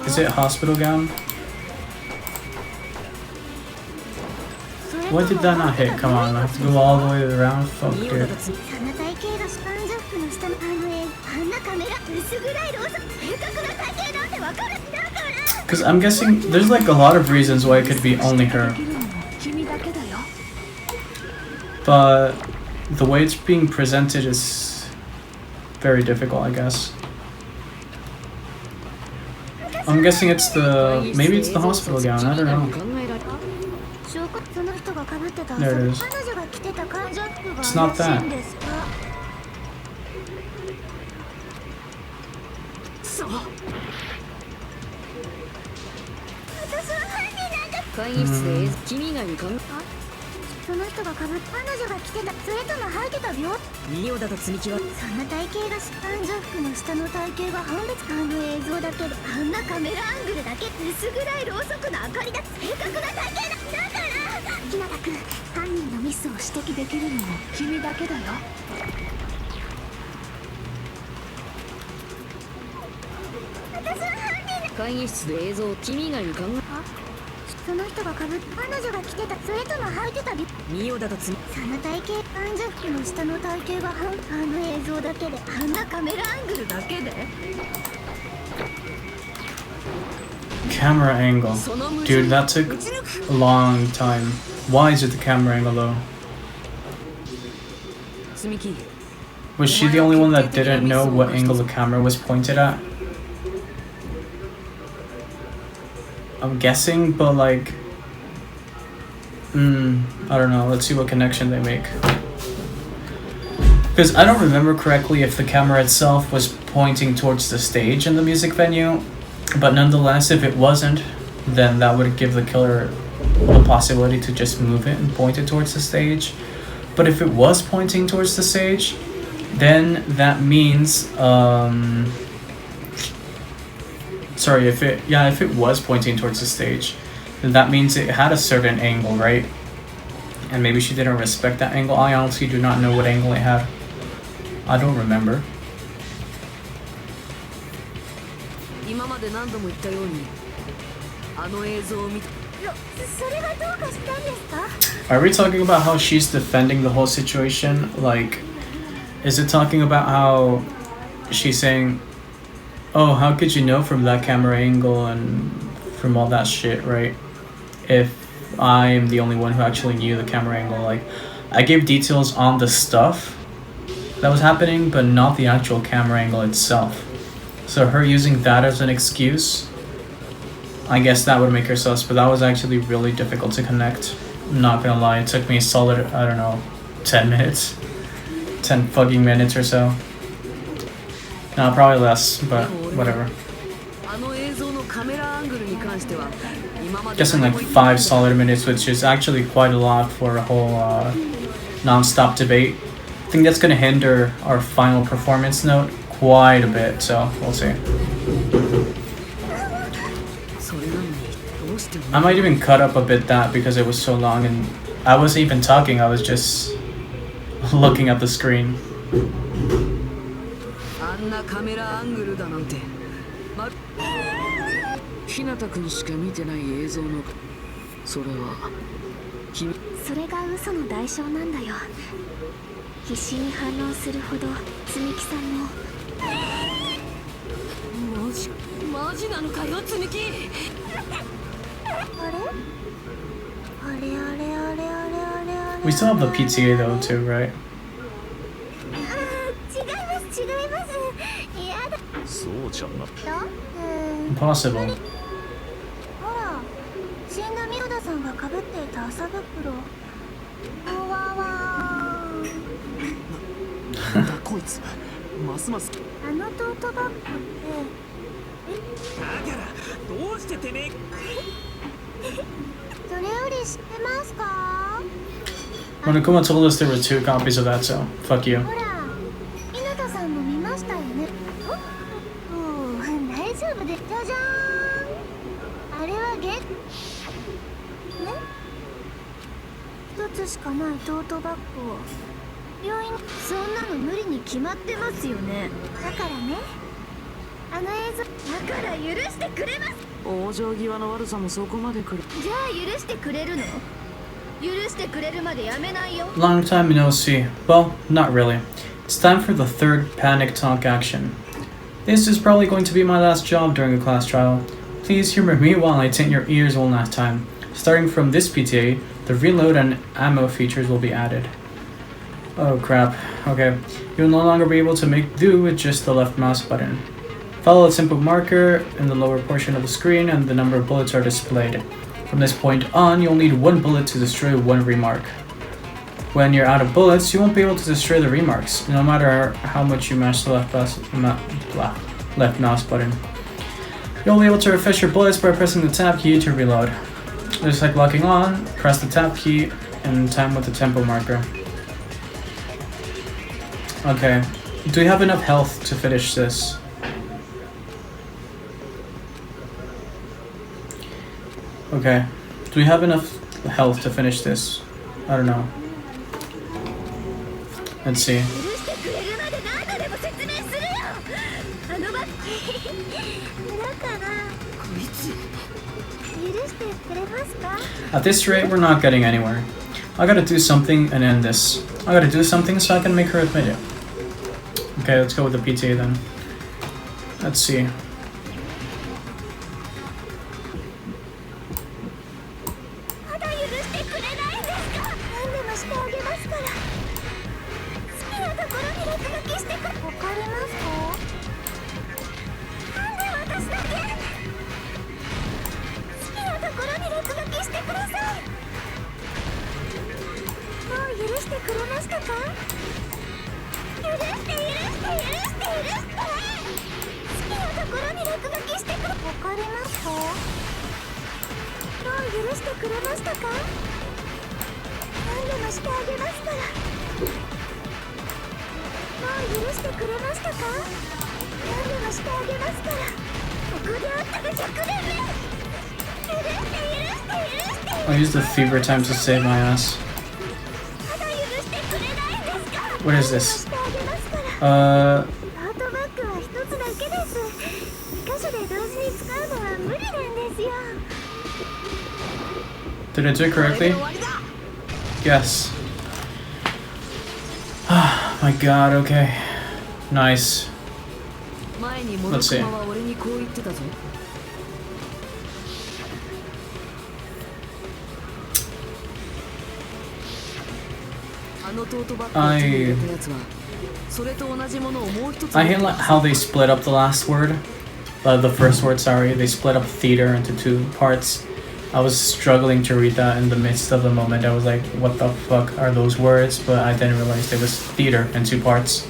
is it hospital gown? Why did that not hit? Come on, I have to go all the way around. Fuck, dude. Because I'm guessing there's like a lot of reasons why it could be only her. But the way it's being presented is very difficult, I guess. I'm guessing it's the... maybe it's the hospital gown, I don't know. There it is. It's not that. Mm. その人が被っ彼女が着てたそれとも履いてた病ミオだと積み木はそんな体型が男女服の下の体型が判別あの映像だけであんなカメラアングルだけ薄暗いろうそくの明かりだ正確な体型だから日向君犯人のミスを指摘できるのも君だけだよ私は犯人会議室で映像を君以外に考えその人が被っ彼女が着てたそれとも履いてたミオだと積みその体型男女服の下の体型があの映像だけであんなカメラアングルだけで Camera angle. Dude, that took a long time. Why is it the camera angle though? Was she the only one that didn't know what angle the camera was pointed at? I'm guessing, but like... I don't know. Let's see what connection they make. Because I don't remember correctly if the camera itself was pointing towards the stage in the music venue. But nonetheless, if it wasn't, then that would give the killer the possibility to just move it and point it towards the stage. But if it was pointing towards the stage, then that means... Sorry, if it was pointing towards the stage, then that means it had a certain angle, right? And maybe she didn't respect that angle. I honestly do not know what angle it had. I don't remember. Are we talking about how she's defending the whole situation? Like, is it talking about how she's saying, oh, how could you know from that camera angle and from all that shit, right? If I am the only one who actually knew the camera angle. Like, I gave details on the stuff that was happening, but not the actual camera angle itself. So her using that as an excuse, I guess that would make her sus, but that was actually really difficult to connect. I'm not gonna lie, it took me a solid, I don't know, 10 minutes. 10 fucking minutes or so. No, probably less, but whatever. Guessing like 5 solid minutes, which is actually quite a lot for a whole non-stop debate. I think that's gonna hinder our final performance note quite a bit, so we'll see. I might even cut up a bit that because it was so long and I wasn't even talking, I was just looking at the screen. We still have the PTA though too, right? Impossible. ますますあのトートバッグってだからどうしててめえそれより知ってますか？ Monokuma told us there were 2 copies of that, so fuck you. ほら、稲田さんも見ましたよね。おお、大丈夫で。じゃじゃーん。あれはね、一つしかないトートバッグを病院。そんなの無理に決まってますよね。だからね、あの映像だから許してくれます。往生際の悪さもそこまで来る。じゃあ許してくれるの？許してくれるまでやめないよ。 Long time no see. Well, not really. It's time for the 3rd panic talk action. This is probably going to be my last job during a class trial. Please humor me while I tint your ears one last time. Starting from this PTA, the reload and ammo features will be added. Oh crap. Okay. You'll no longer be able to make do with just the left mouse button. Follow a simple marker in the lower portion of the screen and the number of bullets are displayed. From this point on, you'll need 1 bullet to destroy 1 remark. When you're out of bullets, you won't be able to destroy the remarks, no matter how much you mash the left mouse button. You'll be able to refresh your bullets by pressing the tab key to reload. Just like locking on, press the tab key in time with the tempo marker. Okay, do we have enough health to finish this? Okay, do we have enough health to finish this? I don't know. Let's see. 許してくれるまで何度でも説明するよ。あのバッグだからこいつ許してくれますか？ At this rate, we're not getting anywhere. I gotta do something and end this. I gotta do something so I can make her admit it. Okay, let's go with the PTA then. Let's see. まだ許してくれないんですか？何でもしてあげますから。好きなところに落書きしてく。わかりますか？なんで私だけ？好きなところに落書きしてください。もう許してくれましたか？許して許して許して許して。好きなところに落書きしてくれ。わかりますか？もう許してくれましたか？何でもしてあげますから。もう許してくれましたか？何でもしてあげますから。ここであったが100年目。許して許して許して。 I'll use the fever time to save my ass. まだ許してくれないんですか？ What is this? してあげますから。トートバッグは一つだけです。2箇所で同時に使うのは無理なんですよ。 Did I do it correctly? Yes. Ah, my god, okay. Nice. 前にモノクマは俺にこう言ってたぞ。あのトートバッグを手に入れたやつはそれと同じものをもう一つ。 I hate how they split up the last word. The first word, sorry. They split up theater into 2 parts. I was struggling to read that in the midst of the moment. I was like, what the fuck are those words? But I didn't realize it was theater in 2 parts.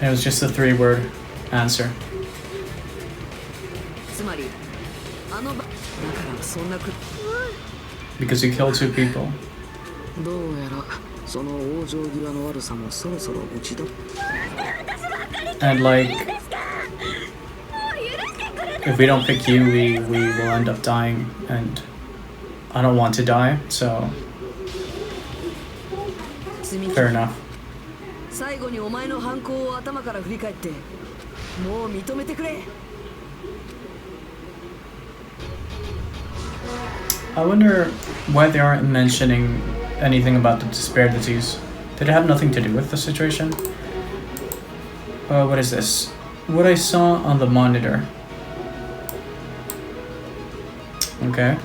And it was just a 3-word answer. つまりあのだからそんなく Because you killed 2 people. どうやらその往生際の悪さもそろそろ打ちど。 And like, if we don't pick you, we will end up dying. And I don't want to die, so fair enough. 最後にお前の犯行を頭から振り返ってもう認めてくれ。 I wonder why they aren't mentioning anything about the despair disease. Did it have nothing to do with the situation? What is this? What I saw on the monitor. Okay.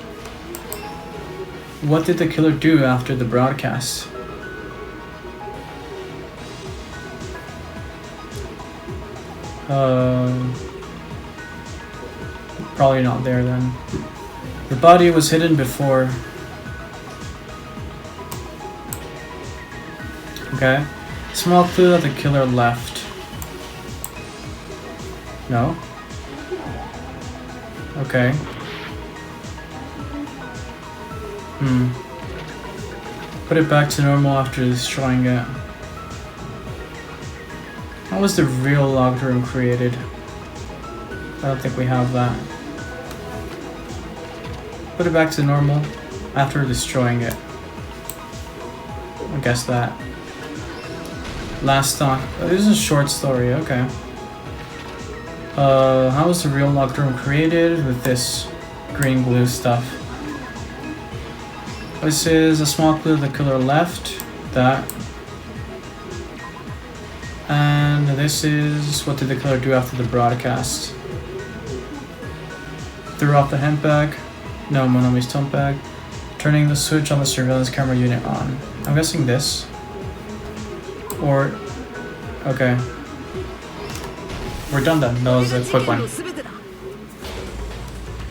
What did the killer do after the broadcast? Probably not there then. The body was hidden before. Okay. Small clue that the killer left. No? Okay. Put it back to normal after destroying it. How was the real locked room created? I don't think we have that. Put it back to normal after destroying it. I guess that. Last thought. Oh, this is a short story, okay. How was the real locked room created with this green glue stuff? This is a small clue the killer left. That. And this is what did the killer do after the broadcast? Threw off the handbag. No, Monomi's tote bag. Turning the switch on the surveillance camera unit on. I'm guessing this. Or... okay. We're done then. That was a quick one.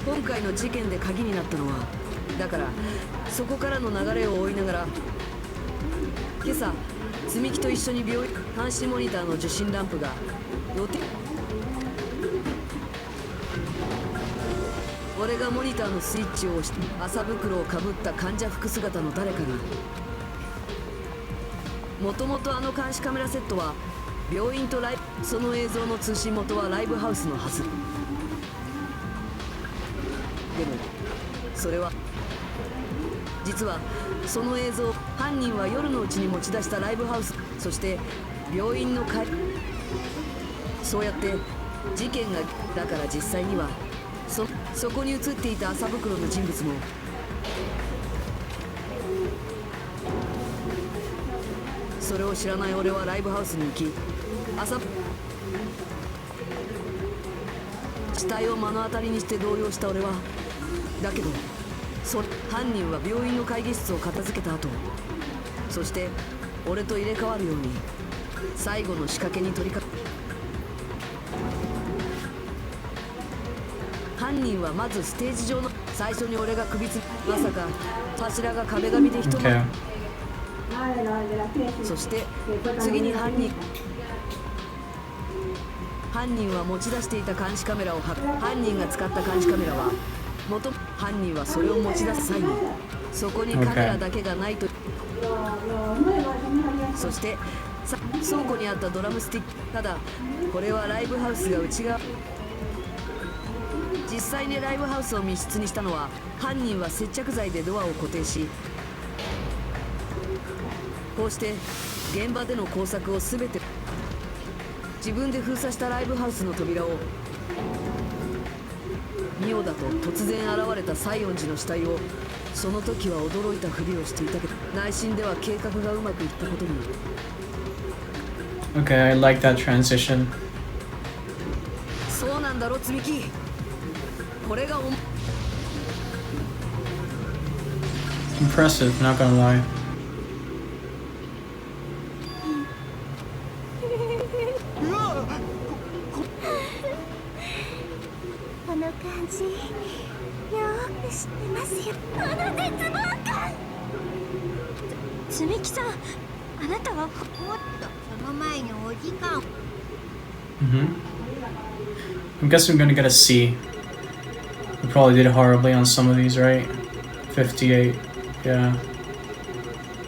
今回の事件で鍵になったのは、だからそこからの流れを追いながら、今朝積み木と一緒に病院監視モニターの受信ランプが予定。俺がモニターのスイッチを押して麻袋をかぶった患者服姿の誰かが。もともとあの監視カメラセットは病院とライブ、その映像の通信元はライブハウスのはず。でもそれは実はその映像、犯人は夜のうちに持ち出したライブハウス、そして病院のそうやって事件が、だから実際にはそこに映っていた麻袋の人物もそれを知らない俺はライブハウスに行き、死体を目の当たりにして動揺した俺は、だけど犯人は病院の会議室を片付けた後、そして俺と入れ替わるように最後の仕掛けに取り掛か犯人はまずステージ上の最初に俺が首つまさか柱が壁紙で人の、そして次に犯人は持ち出していた監視カメラを犯人が使った監視カメラは犯人はそれを持ち出す際にそこにカメラだけがないと、そして倉庫にあったドラムスティック、ただこれはライブハウスが内側、実際にライブハウスを密室にしたのは犯人は接着剤でドアを固定し、こうして現場での工作を全て自分で封鎖したライブハウスの扉を、ミオだと突然現れた西園寺の死体を、その時は驚いたふりをしていたけど内心では計画がうまくいったことに。 Okay, I like that transition. そうなんだろ積み木、これがImpressive, not gonna lie. この感じよく知ってますよ。この絶望感。積み木さん、あなたはもっとその前にお時間。I'm guessing I'm gonna get a C. We probably did horribly on some of these, right? 58, yeah.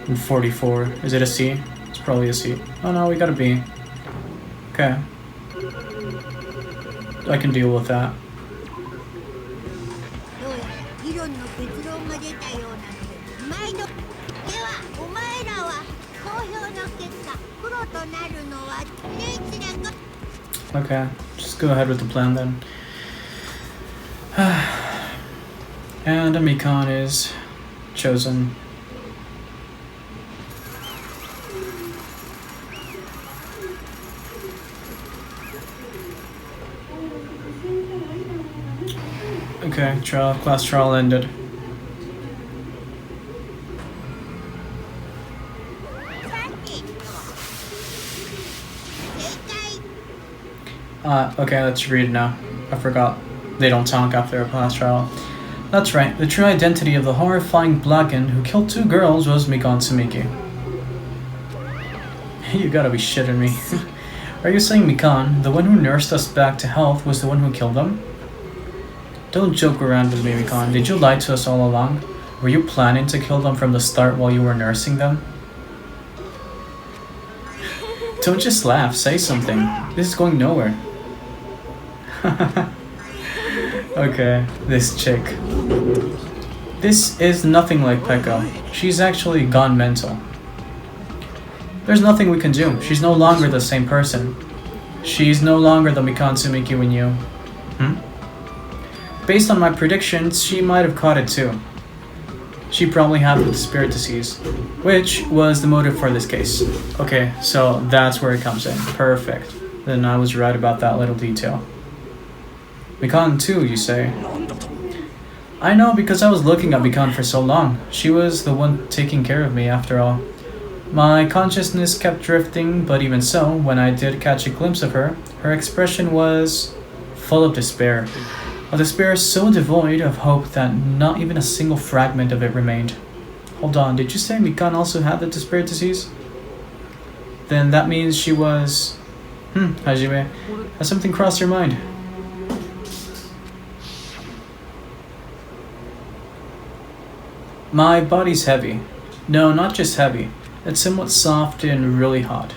And 44. Is it a C? It's probably a C. Oh no, we got a B. Okay. I can deal with that. どうやら議論の結論が出たようなので、毎度。では、お前らは公表の結果、プロとなるのはレイチだか。Okay, just go ahead with the plan then. And Amikon is chosen. Okay, class trial ended. Okay, let's read it now. I forgot. They don't talk after a class trial. That's right. The true identity of the horrifying Blacken who killed 2 girls was Mikon Tsumiki. You gotta be shitting me. Are you saying Mikan, the one who nursed us back to health, was the one who killed them? Don't joke around with me, Mikan. Did you lie to us all along? Were you planning to kill them from the start while you were nursing them? Don't just laugh, say something. This is going nowhere. Okay, this chick. This is nothing like Pekka. She's actually gone mental. There's nothing we can do. She's no longer the same person. She's no longer the Mikan Tsumiki we knew. Based on my predictions, she might have caught it too. She probably had the spirit disease, which was the motive for this case. Okay, so that's where it comes in. Perfect. Then I was right about that little detail. Mikan too, you say? I know because I was looking at Mikan for so long. She was the one taking care of me after all. My consciousness kept drifting, but even so, when I did catch a glimpse of her, her expression was full of despair. A despair so devoid of hope that not even a single fragment of it remained. Hold on, did you say Mikan also had the despair disease? Then that means she was... Hajime, has something crossed your mind? My body's heavy. No, not just heavy. It's somewhat soft and really hot.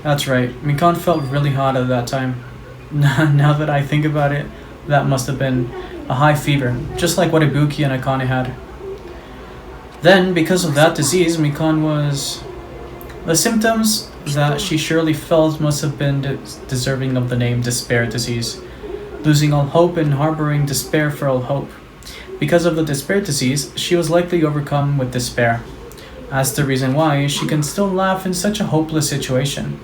That's right, Mikan felt really hot at that time. Now that I think about it, that must have been a high fever, just like what Ibuki and Akane had. Then, because of that disease, Mikan was... The symptoms that she surely felt must have been deserving of the name despair disease. Losing all hope and harboring despair for all hope. Because of the despair disease, she was likely overcome with despair. That's the reason why she can still laugh in such a hopeless situation.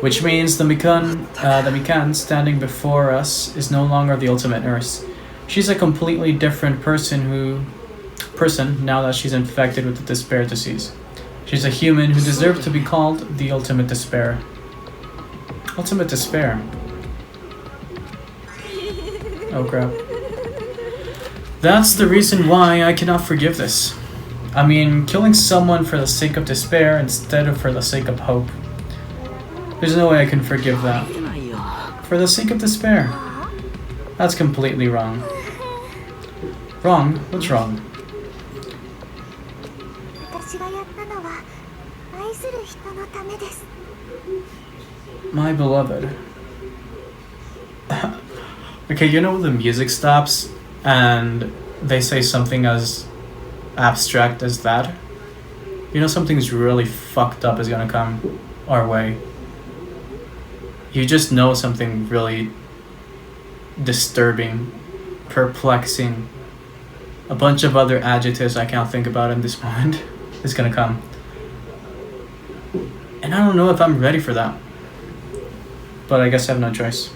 Which means the Mikan standing before us is no longer the ultimate nurse. She's a completely different person now that she's infected with the despair disease. She's a human who deserves to be called the ultimate despair. Ultimate despair. Oh crap. That's the reason why I cannot forgive this. I mean, killing someone for the sake of despair instead of for the sake of hope. There's no way I can forgive that. For the sake of despair. That's completely wrong. Wrong? What's wrong? My beloved. Okay, you know the music stops and they say something as abstract as that? You know something's really fucked up is gonna come our way. You just know something really disturbing, perplexing, a bunch of other adjectives I can't think about in this moment is gonna come. And I don't know if I'm ready for that. But I guess I have no choice.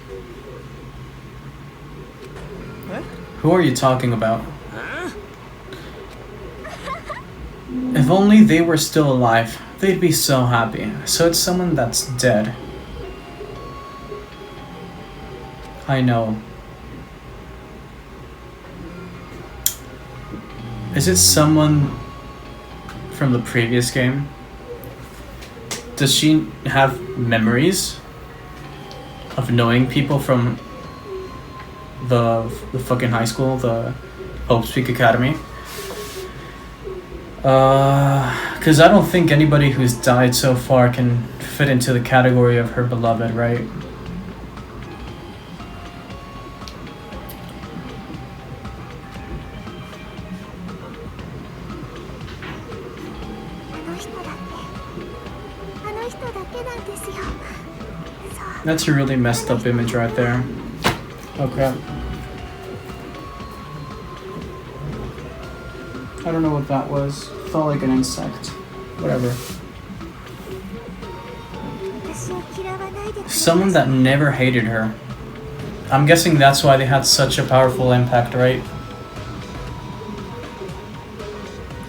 What? Who are you talking about? Huh? If only they were still alive, they'd be so happy. So it's someone that's dead. I know. Is it someone from the previous game? Does she have memories of knowing people from the fucking high school, the Hope Speak Academy? Because I don't think anybody who's died so far can fit into the category of her beloved, right? That's a really messed up image right there. Oh crap. I don't know what that was. Felt like an insect. Whatever. Someone that never hated her. I'm guessing that's why they had such a powerful impact, right?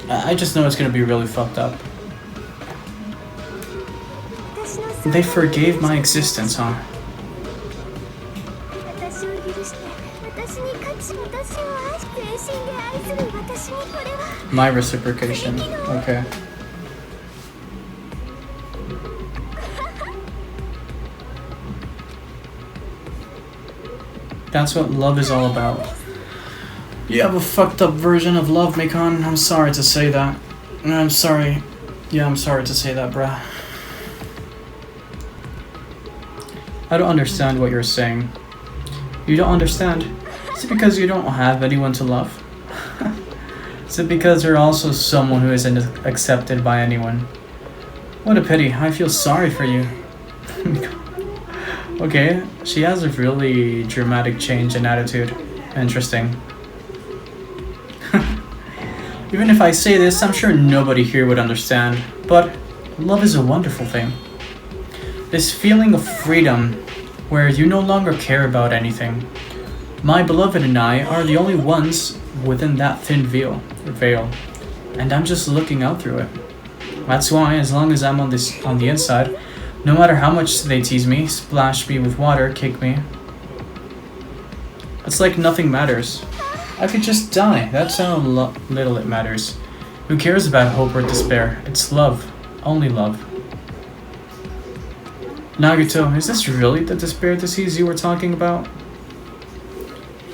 I just know it's gonna be really fucked up. They forgave my existence, huh? My reciprocation. Okay. That's what love is all about. You have a fucked up version of love, Mikon. I'm sorry to say that. I'm sorry. Yeah, I'm sorry to say that, bruh. I don't understand what you're saying. You don't understand? Is it because you don't have anyone to love? Is it because you're also someone who isn't accepted by anyone? What a pity. I feel sorry for you. Okay, she has a really dramatic change in attitude. Interesting. Even if I say this, I'm sure nobody here would understand. But love is a wonderful thing. This feeling of freedom, where you no longer care about anything. My beloved and I are the only ones within that thin veil, and I'm just looking out through it. That's why, as long as I'm on the inside, no matter how much they tease me, splash me with water, kick me, it's like nothing matters. I could just die. That's how little it matters. Who cares about hope or despair? It's love. Only love. Nagito, is this really the despair disease you were talking about?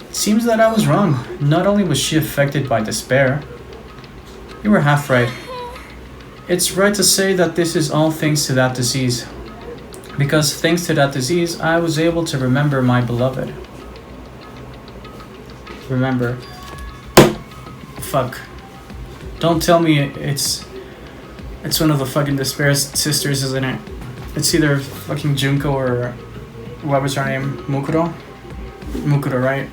It seems that I was wrong. Not only was she affected by despair. You were half right. It's right to say that this is all thanks to that disease. Because thanks to that disease, I was able to remember my beloved. Remember. Fuck. Don't tell me it's one of the fucking Despair sisters, isn't it? It's either fucking Junko or what was her name? Mukuro? Mukuro, right?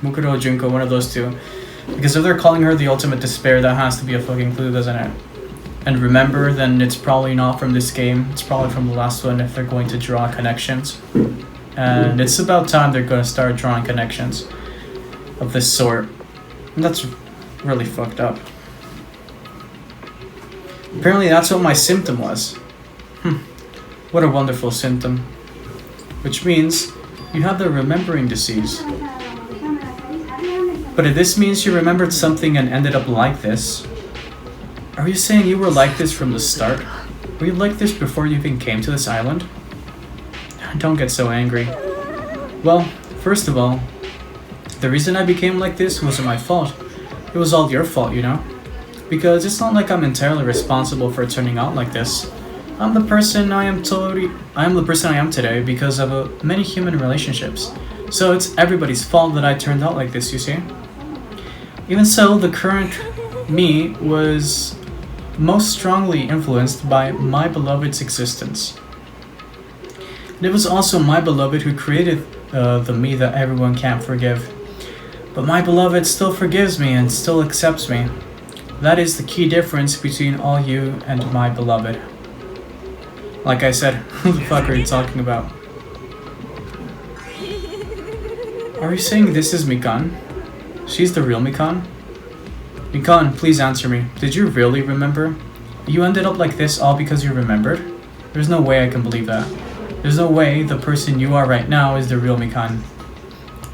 Mukuro or Junko, one of those two. Because if they're calling her the ultimate despair, that has to be a fucking clue, doesn't it? And remember, then it's probably not from this game. It's probably from the last one if they're going to draw connections. And it's about time they're going to start drawing connections of this sort. And that's really fucked up. Apparently that's what my symptom was. What a wonderful symptom. Which means you have the remembering disease. But if this means you remembered something and ended up like this, are you saying you were like this from the start? Were you like this before you even came to this island? Don't get so angry. Well, first of all, the reason I became like this wasn't my fault. It was all your fault, you know? Because it's not like I'm entirely responsible for turning out like this. I'm the person I am today because of many human relationships. So it's everybody's fault that I turned out like this, you see? Even so, the current me was most strongly influenced by my beloved's existence. And it was also my beloved who created the me that everyone can't forgive. But my beloved still forgives me and still accepts me. That is the key difference between all you and my beloved. Like I said, who the fuck are you talking about? Are you saying this is Mikan? She's the real Mikan? Mikan, please answer me. Did you really remember? You ended up like this all because you remembered? There's no way I can believe that. There's no way the person you are right now is the real Mikan.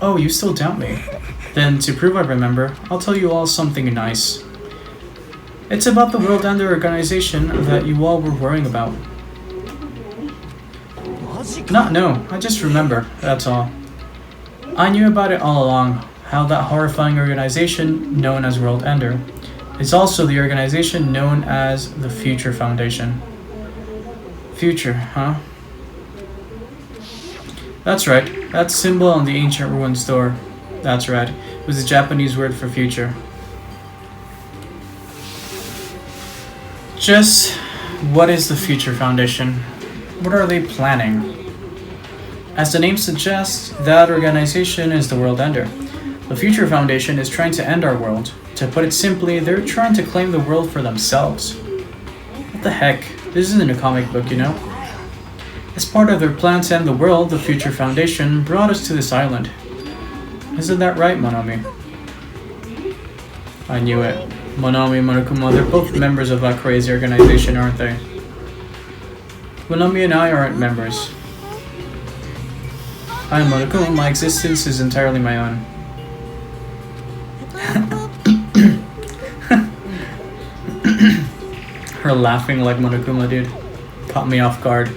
Oh, you still doubt me? Then, to prove I remember, I'll tell you all something nice. It's about the World Ender organization that you all were worrying about. No, I just remember, that's all. I knew about it all along, how that horrifying organization known as World Ender is also the organization known as the Future Foundation. Future, huh? That's right, that symbol on the ancient ruins door. That's right, it was a Japanese word for future. Just what is the Future Foundation? What are they planning? As the name suggests, that organization is the World Ender. The Future Foundation is trying to end our world. To put it simply, they're trying to claim the world for themselves. What the heck? This isn't a comic book, you know? As part of their plan to end the world, the Future Foundation brought us to this island. Isn't that right, Monami? I knew it. Monami and Monokuma, they're both members of that crazy organization, aren't they? Monami and I aren't members. I am Monokuma, my existence is entirely my own. Her laughing like Monokuma, dude. Caught me off guard.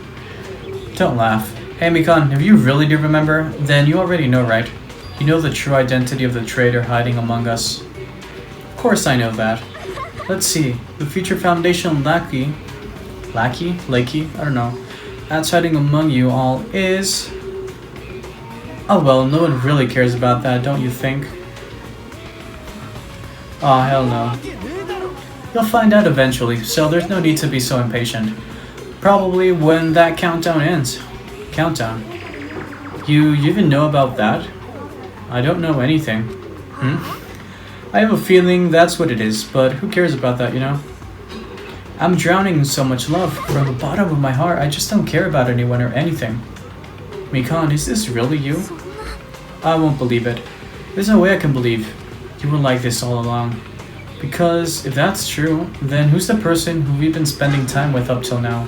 Don't laugh. Hey Mikan, if you really do remember, then you already know, right? You know the true identity of the traitor hiding among us. Of course I know that. Let's see. The future Foundation Lackey, I don't know. That's hiding among you all is... Oh well, no one really cares about that, don't you think? Aw, hell no. You'll find out eventually, so there's no need to be so impatient. Probably when that countdown ends. Countdown? You even know about that? I don't know anything. I have a feeling that's what it is, but who cares about that, you know? I'm drowning in so much love. From the bottom of my heart, I just don't care about anyone or anything. Mikan, is this really you? I won't believe it. There's no way I can believe you were like this all along. Because if that's true, then who's the person who we've been spending time with up till now?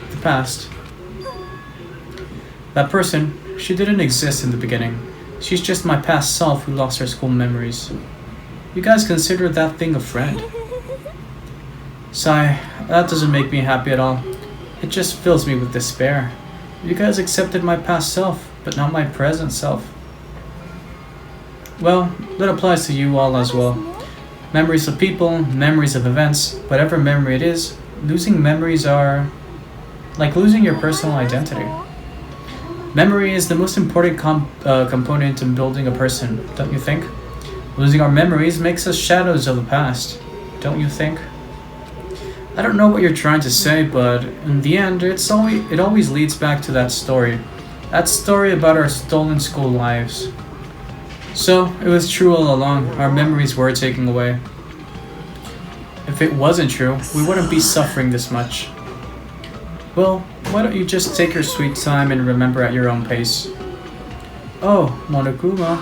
The past. That person, she didn't exist in the beginning. She's just my past self who lost her school memories. You guys consider that thing a friend? Sigh, that doesn't make me happy at all. It just fills me with despair. You guys accepted my past self, but not my present self. Well, that applies to you all as well. Memories of people, memories of events, whatever memory it is, losing memories are like losing your personal identity. Memory is the most important component in building a person, don't you think? Losing our memories makes us shadows of the past, don't you think? I don't know what you're trying to say, but in the end, it always leads back to that story. That story about our stolen school lives. So, it was true all along, our memories were taken away. If it wasn't true, we wouldn't be suffering this much. Well, why don't you just take your sweet time and remember at your own pace? Oh, Monokuma.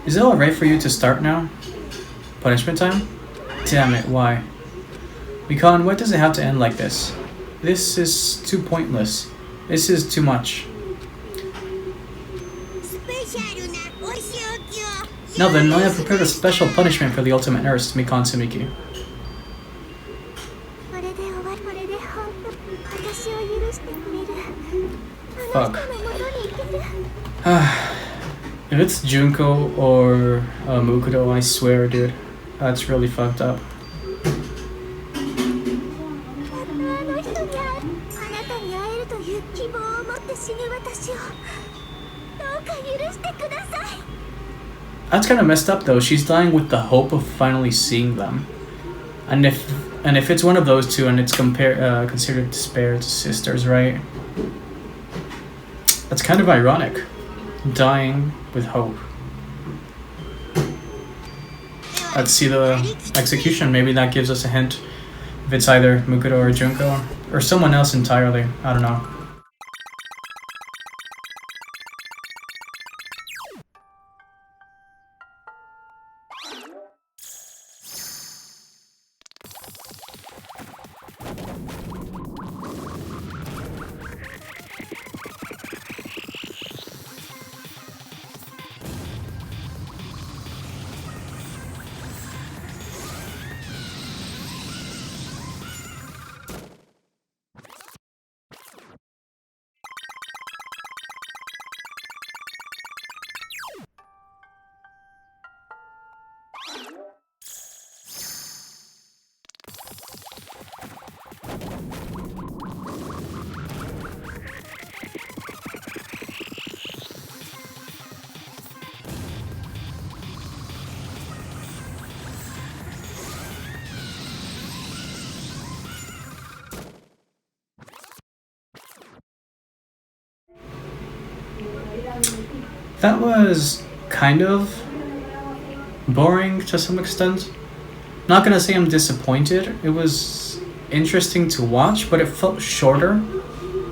Is it alright for you to start now? Punishment time? Damn it, why? Mikan, why does it have to end like this? This is too pointless. This is too much. Now then, I have prepared a special punishment for the ultimate nurse, Mikan Sumiki. Fuck. If it's Junko or Mukudo, I swear, dude, that's really fucked up. That's kind of messed up though. She's dying with the hope of finally seeing them, and if it's one of those two and it's considered spared sisters, right? That's kind of ironic. Dying with hope. Let's see the execution. Maybe that gives us a hint if it's either Mukudo or Junko or someone else entirely. I don't know. That was kind of boring to some extent. Not gonna say I'm disappointed. It was interesting to watch, but it felt shorter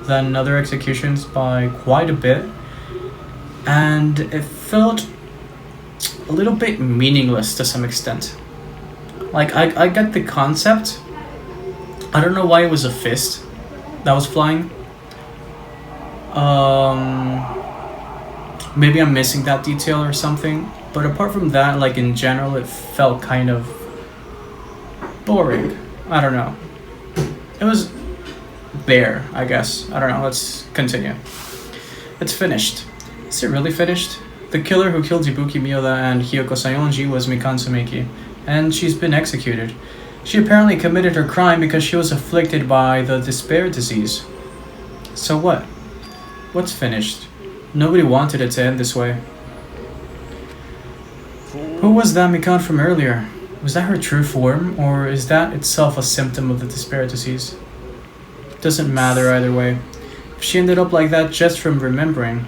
than other executions by quite a bit. And it felt a little bit meaningless to some extent. Like, I get the concept. I don't know why it was a fist that was flying. Maybe I'm missing that detail or something, but apart from that, like in general, it felt kind of boring. I don't know. It was there, I guess. I don't know. Let's continue. It's finished. Is it really finished? The killer who killed Ibuki Miyoda and Hiyoko Sayonji was Mikan Tsumeki, and she's been executed. She apparently committed her crime because she was afflicted by the despair disease. So what? What's finished? Nobody wanted it to end this way. Who was that Mikan from earlier? Was that her true form, or is that itself a symptom of the despair disease? Doesn't matter either way. If she ended up like that just from remembering,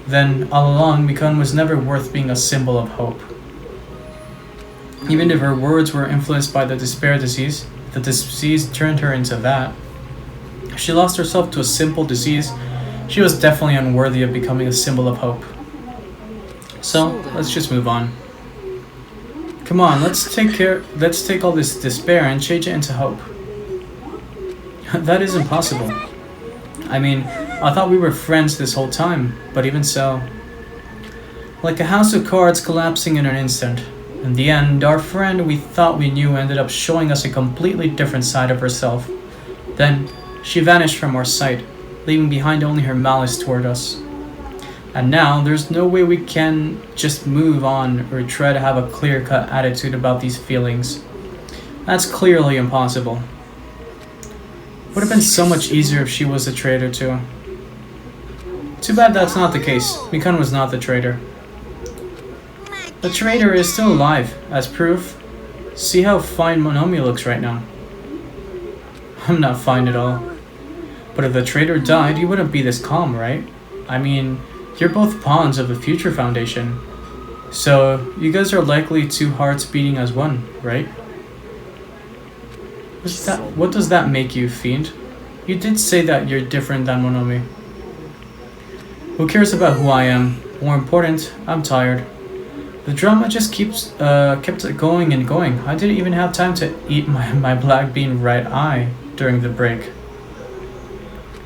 then all along Mikan was never worth being a symbol of hope. Even if her words were influenced by the despair disease, the disease turned her into that. If she lost herself to a simple disease, she was definitely unworthy of becoming a symbol of hope. So, let's just move on. Come on, let's take all this despair and change it into hope. That is impossible. I mean, I thought we were friends this whole time, but even so. Like a house of cards collapsing in an instant. In the end, our friend we thought we knew ended up showing us a completely different side of herself. Then, she vanished from our sight, leaving behind only her malice toward us. And now, there's no way we can just move on or try to have a clear-cut attitude about these feelings. That's clearly impossible. Would have been so much easier if she was the traitor too. Too bad that's not the case. Mikan was not the traitor. The traitor is still alive, as proof. See how fine Monomi looks right now. I'm not fine at all. But if the traitor died, he wouldn't be this calm, right? I mean, you're both pawns of the Future Foundation. So, you guys are likely two hearts beating as one, right? What does that make you, Fiend? You did say that you're different than Monomi. Who cares about who I am? More important, I'm tired. The drama just kept going and going. I didn't even have time to eat my black bean right eye during the break.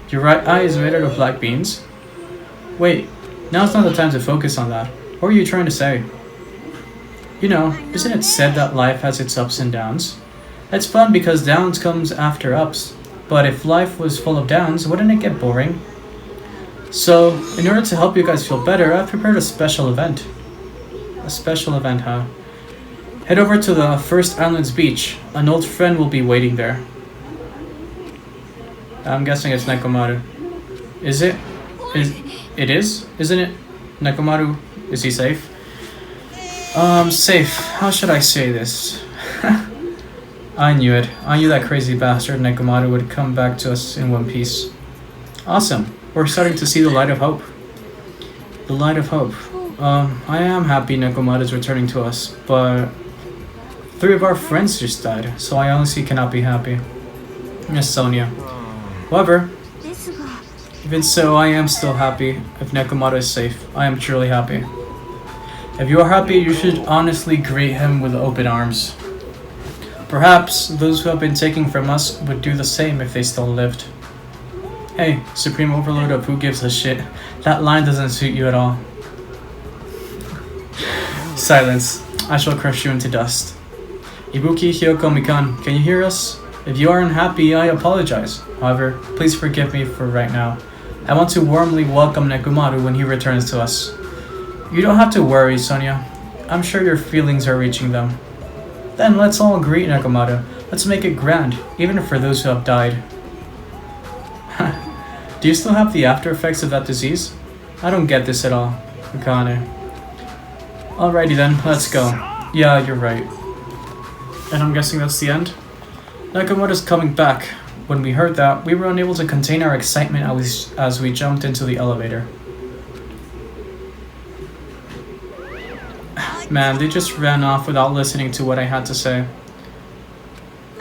Your right eye is made out of black beans? Wait, now's not the time to focus on that. What are you trying to say? You know, isn't it said that life has its ups and downs? It's fun because downs comes after ups. But if life was full of downs, wouldn't it get boring? So, in order to help you guys feel better, I've prepared a special event. A special event, huh? Head over to the First Islands beach. An old friend will be waiting there. I'm guessing it's Nekomaru. Is it? It is? Isn't it? Nekomaru, is he safe? Safe. How should I say this? I knew it. I knew that crazy bastard Nekomaru would come back to us in one piece. Awesome. We're starting to see the light of hope. The light of hope. I am happy Nekomaru is returning to us, but 3 of our friends just died, so I honestly cannot be happy. Yes, Sonia. However, even so, I am still happy. If Nekomaru is safe, I am truly happy. If you are happy, you should honestly greet him with open arms. Perhaps those who have been taken from us would do the same if they still lived. Hey, Supreme Overlord of Who Gives a Shit, that line doesn't suit you at all. Silence. I shall crush you into dust. Ibuki, Hiyoko, Mikan, can you hear us? If you are unhappy, I apologize. However, please forgive me for right now. I want to warmly welcome Nekomaru when he returns to us. You don't have to worry, Sonia. I'm sure your feelings are reaching them. Then let's all greet Nekomaru. Let's make it grand, even for those who have died. Do you still have the after effects of that disease? I don't get this at all, Akane. Alrighty then, let's go. Yeah, you're right. And I'm guessing that's the end? Nekomaru's coming back. When we heard that, we were unable to contain our excitement as we jumped into the elevator. Man, they just ran off without listening to what I had to say.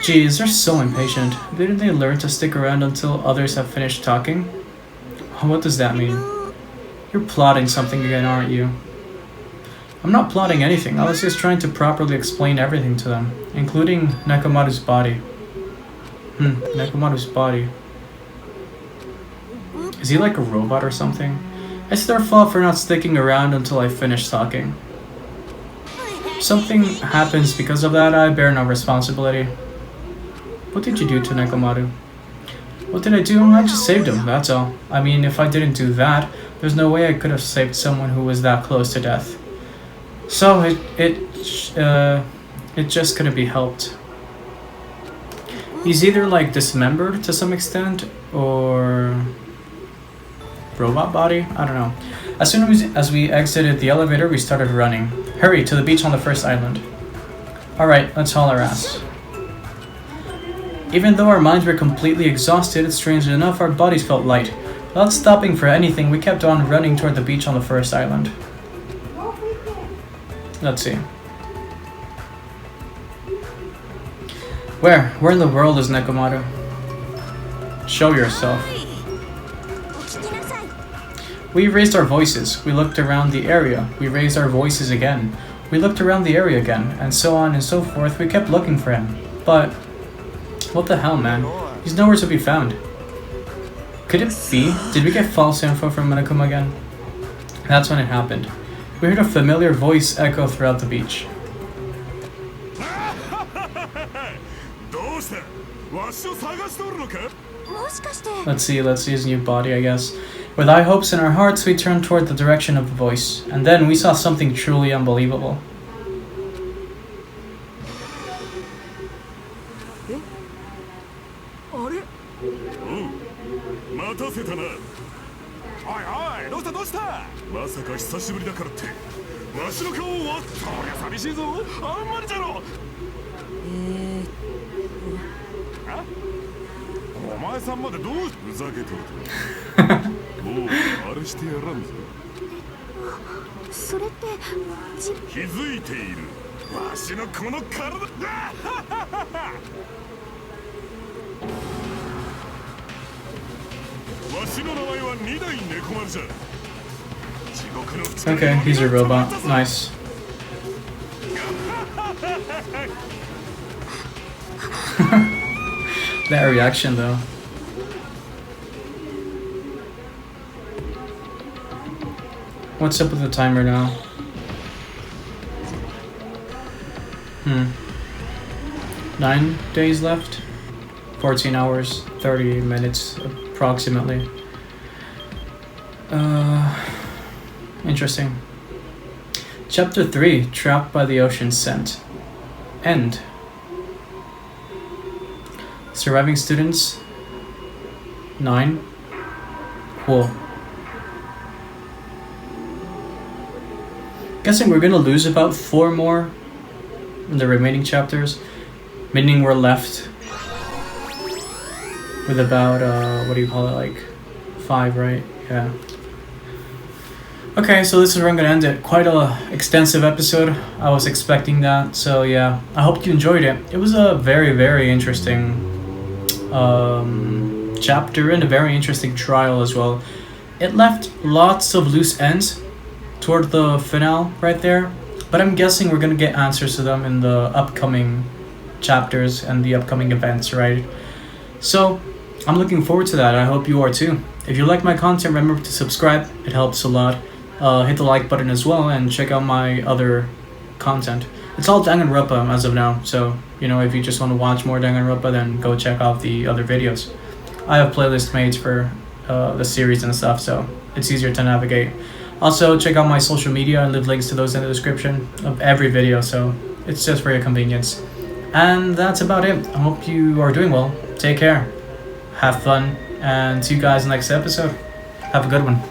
Geez, they're so impatient. Didn't they learn to stick around until others have finished talking? What does that mean? You're plotting something again, aren't you? I'm not plotting anything. I was just trying to properly explain everything to them, including Nekomaru's body. Nekomaru's body. Is he like a robot or something? It's their fault for not sticking around until I finish talking. If something happens because of that, I bear no responsibility. What did you do to Nekomaru? What did I do? I just saved him, that's all. I mean, if I didn't do that, There's no way I could have saved someone who was that close to death. So it just couldn't be helped. He's either like dismembered to some extent or robot body? I don't know. As soon as we exited the elevator, we started running. Hurry, to the beach on the first island. Alright, let's haul our ass. Even though our minds were completely exhausted, strangely enough, our bodies felt light. Without stopping for anything, we kept on running toward the beach on the first island. Let's see. Where in the world is Nekomaru? Show yourself. We raised our voices. We looked around the area. We raised our voices again. We looked around the area again, and so on and so forth. We kept looking for him. But what the hell, man? He's nowhere to be found. Could it be? Did we get false info from Monokuma again? That's when it happened. We heard a familiar voice echo throughout the beach. Let's see his new body, I guess. With high hopes in our hearts, we turned toward the direction of the voice, and then we saw something truly unbelievable. Okay, he's a robot. Nice. That reaction though. What's up with the timer now? 9 days left? 14 hours, 30 minutes approximately. Interesting. Chapter 3, Trapped by the Ocean Scent. End. Surviving students 9. Cool. Guessing we're gonna lose about 4 more in the remaining chapters, meaning we're left with about what do you call it, like 5, right? Yeah. Okay, so this is where I'm gonna end it. Quite a extensive episode. I was expecting that, so yeah. I hope you enjoyed it. It was a very, very interesting chapter and a very interesting trial as well. It left lots of loose ends toward the finale right there, but I'm guessing we're gonna get answers to them in the upcoming chapters and the upcoming events, right? So I'm looking forward to that. I hope you are too. If you like my content, remember to subscribe. It helps a lot. Hit the like button as well and check out my other content. It's all Danganronpa as of now, so you know, if you just want to watch more Danganronpa, then go check out the other videos. I have playlists made for the series and stuff, so it's easier to navigate. Also, check out my social media and leave links to those in the description of every video, so it's just for your convenience. And that's about it. I hope you are doing well. Take care, have fun, and see you guys next episode. Have a good one.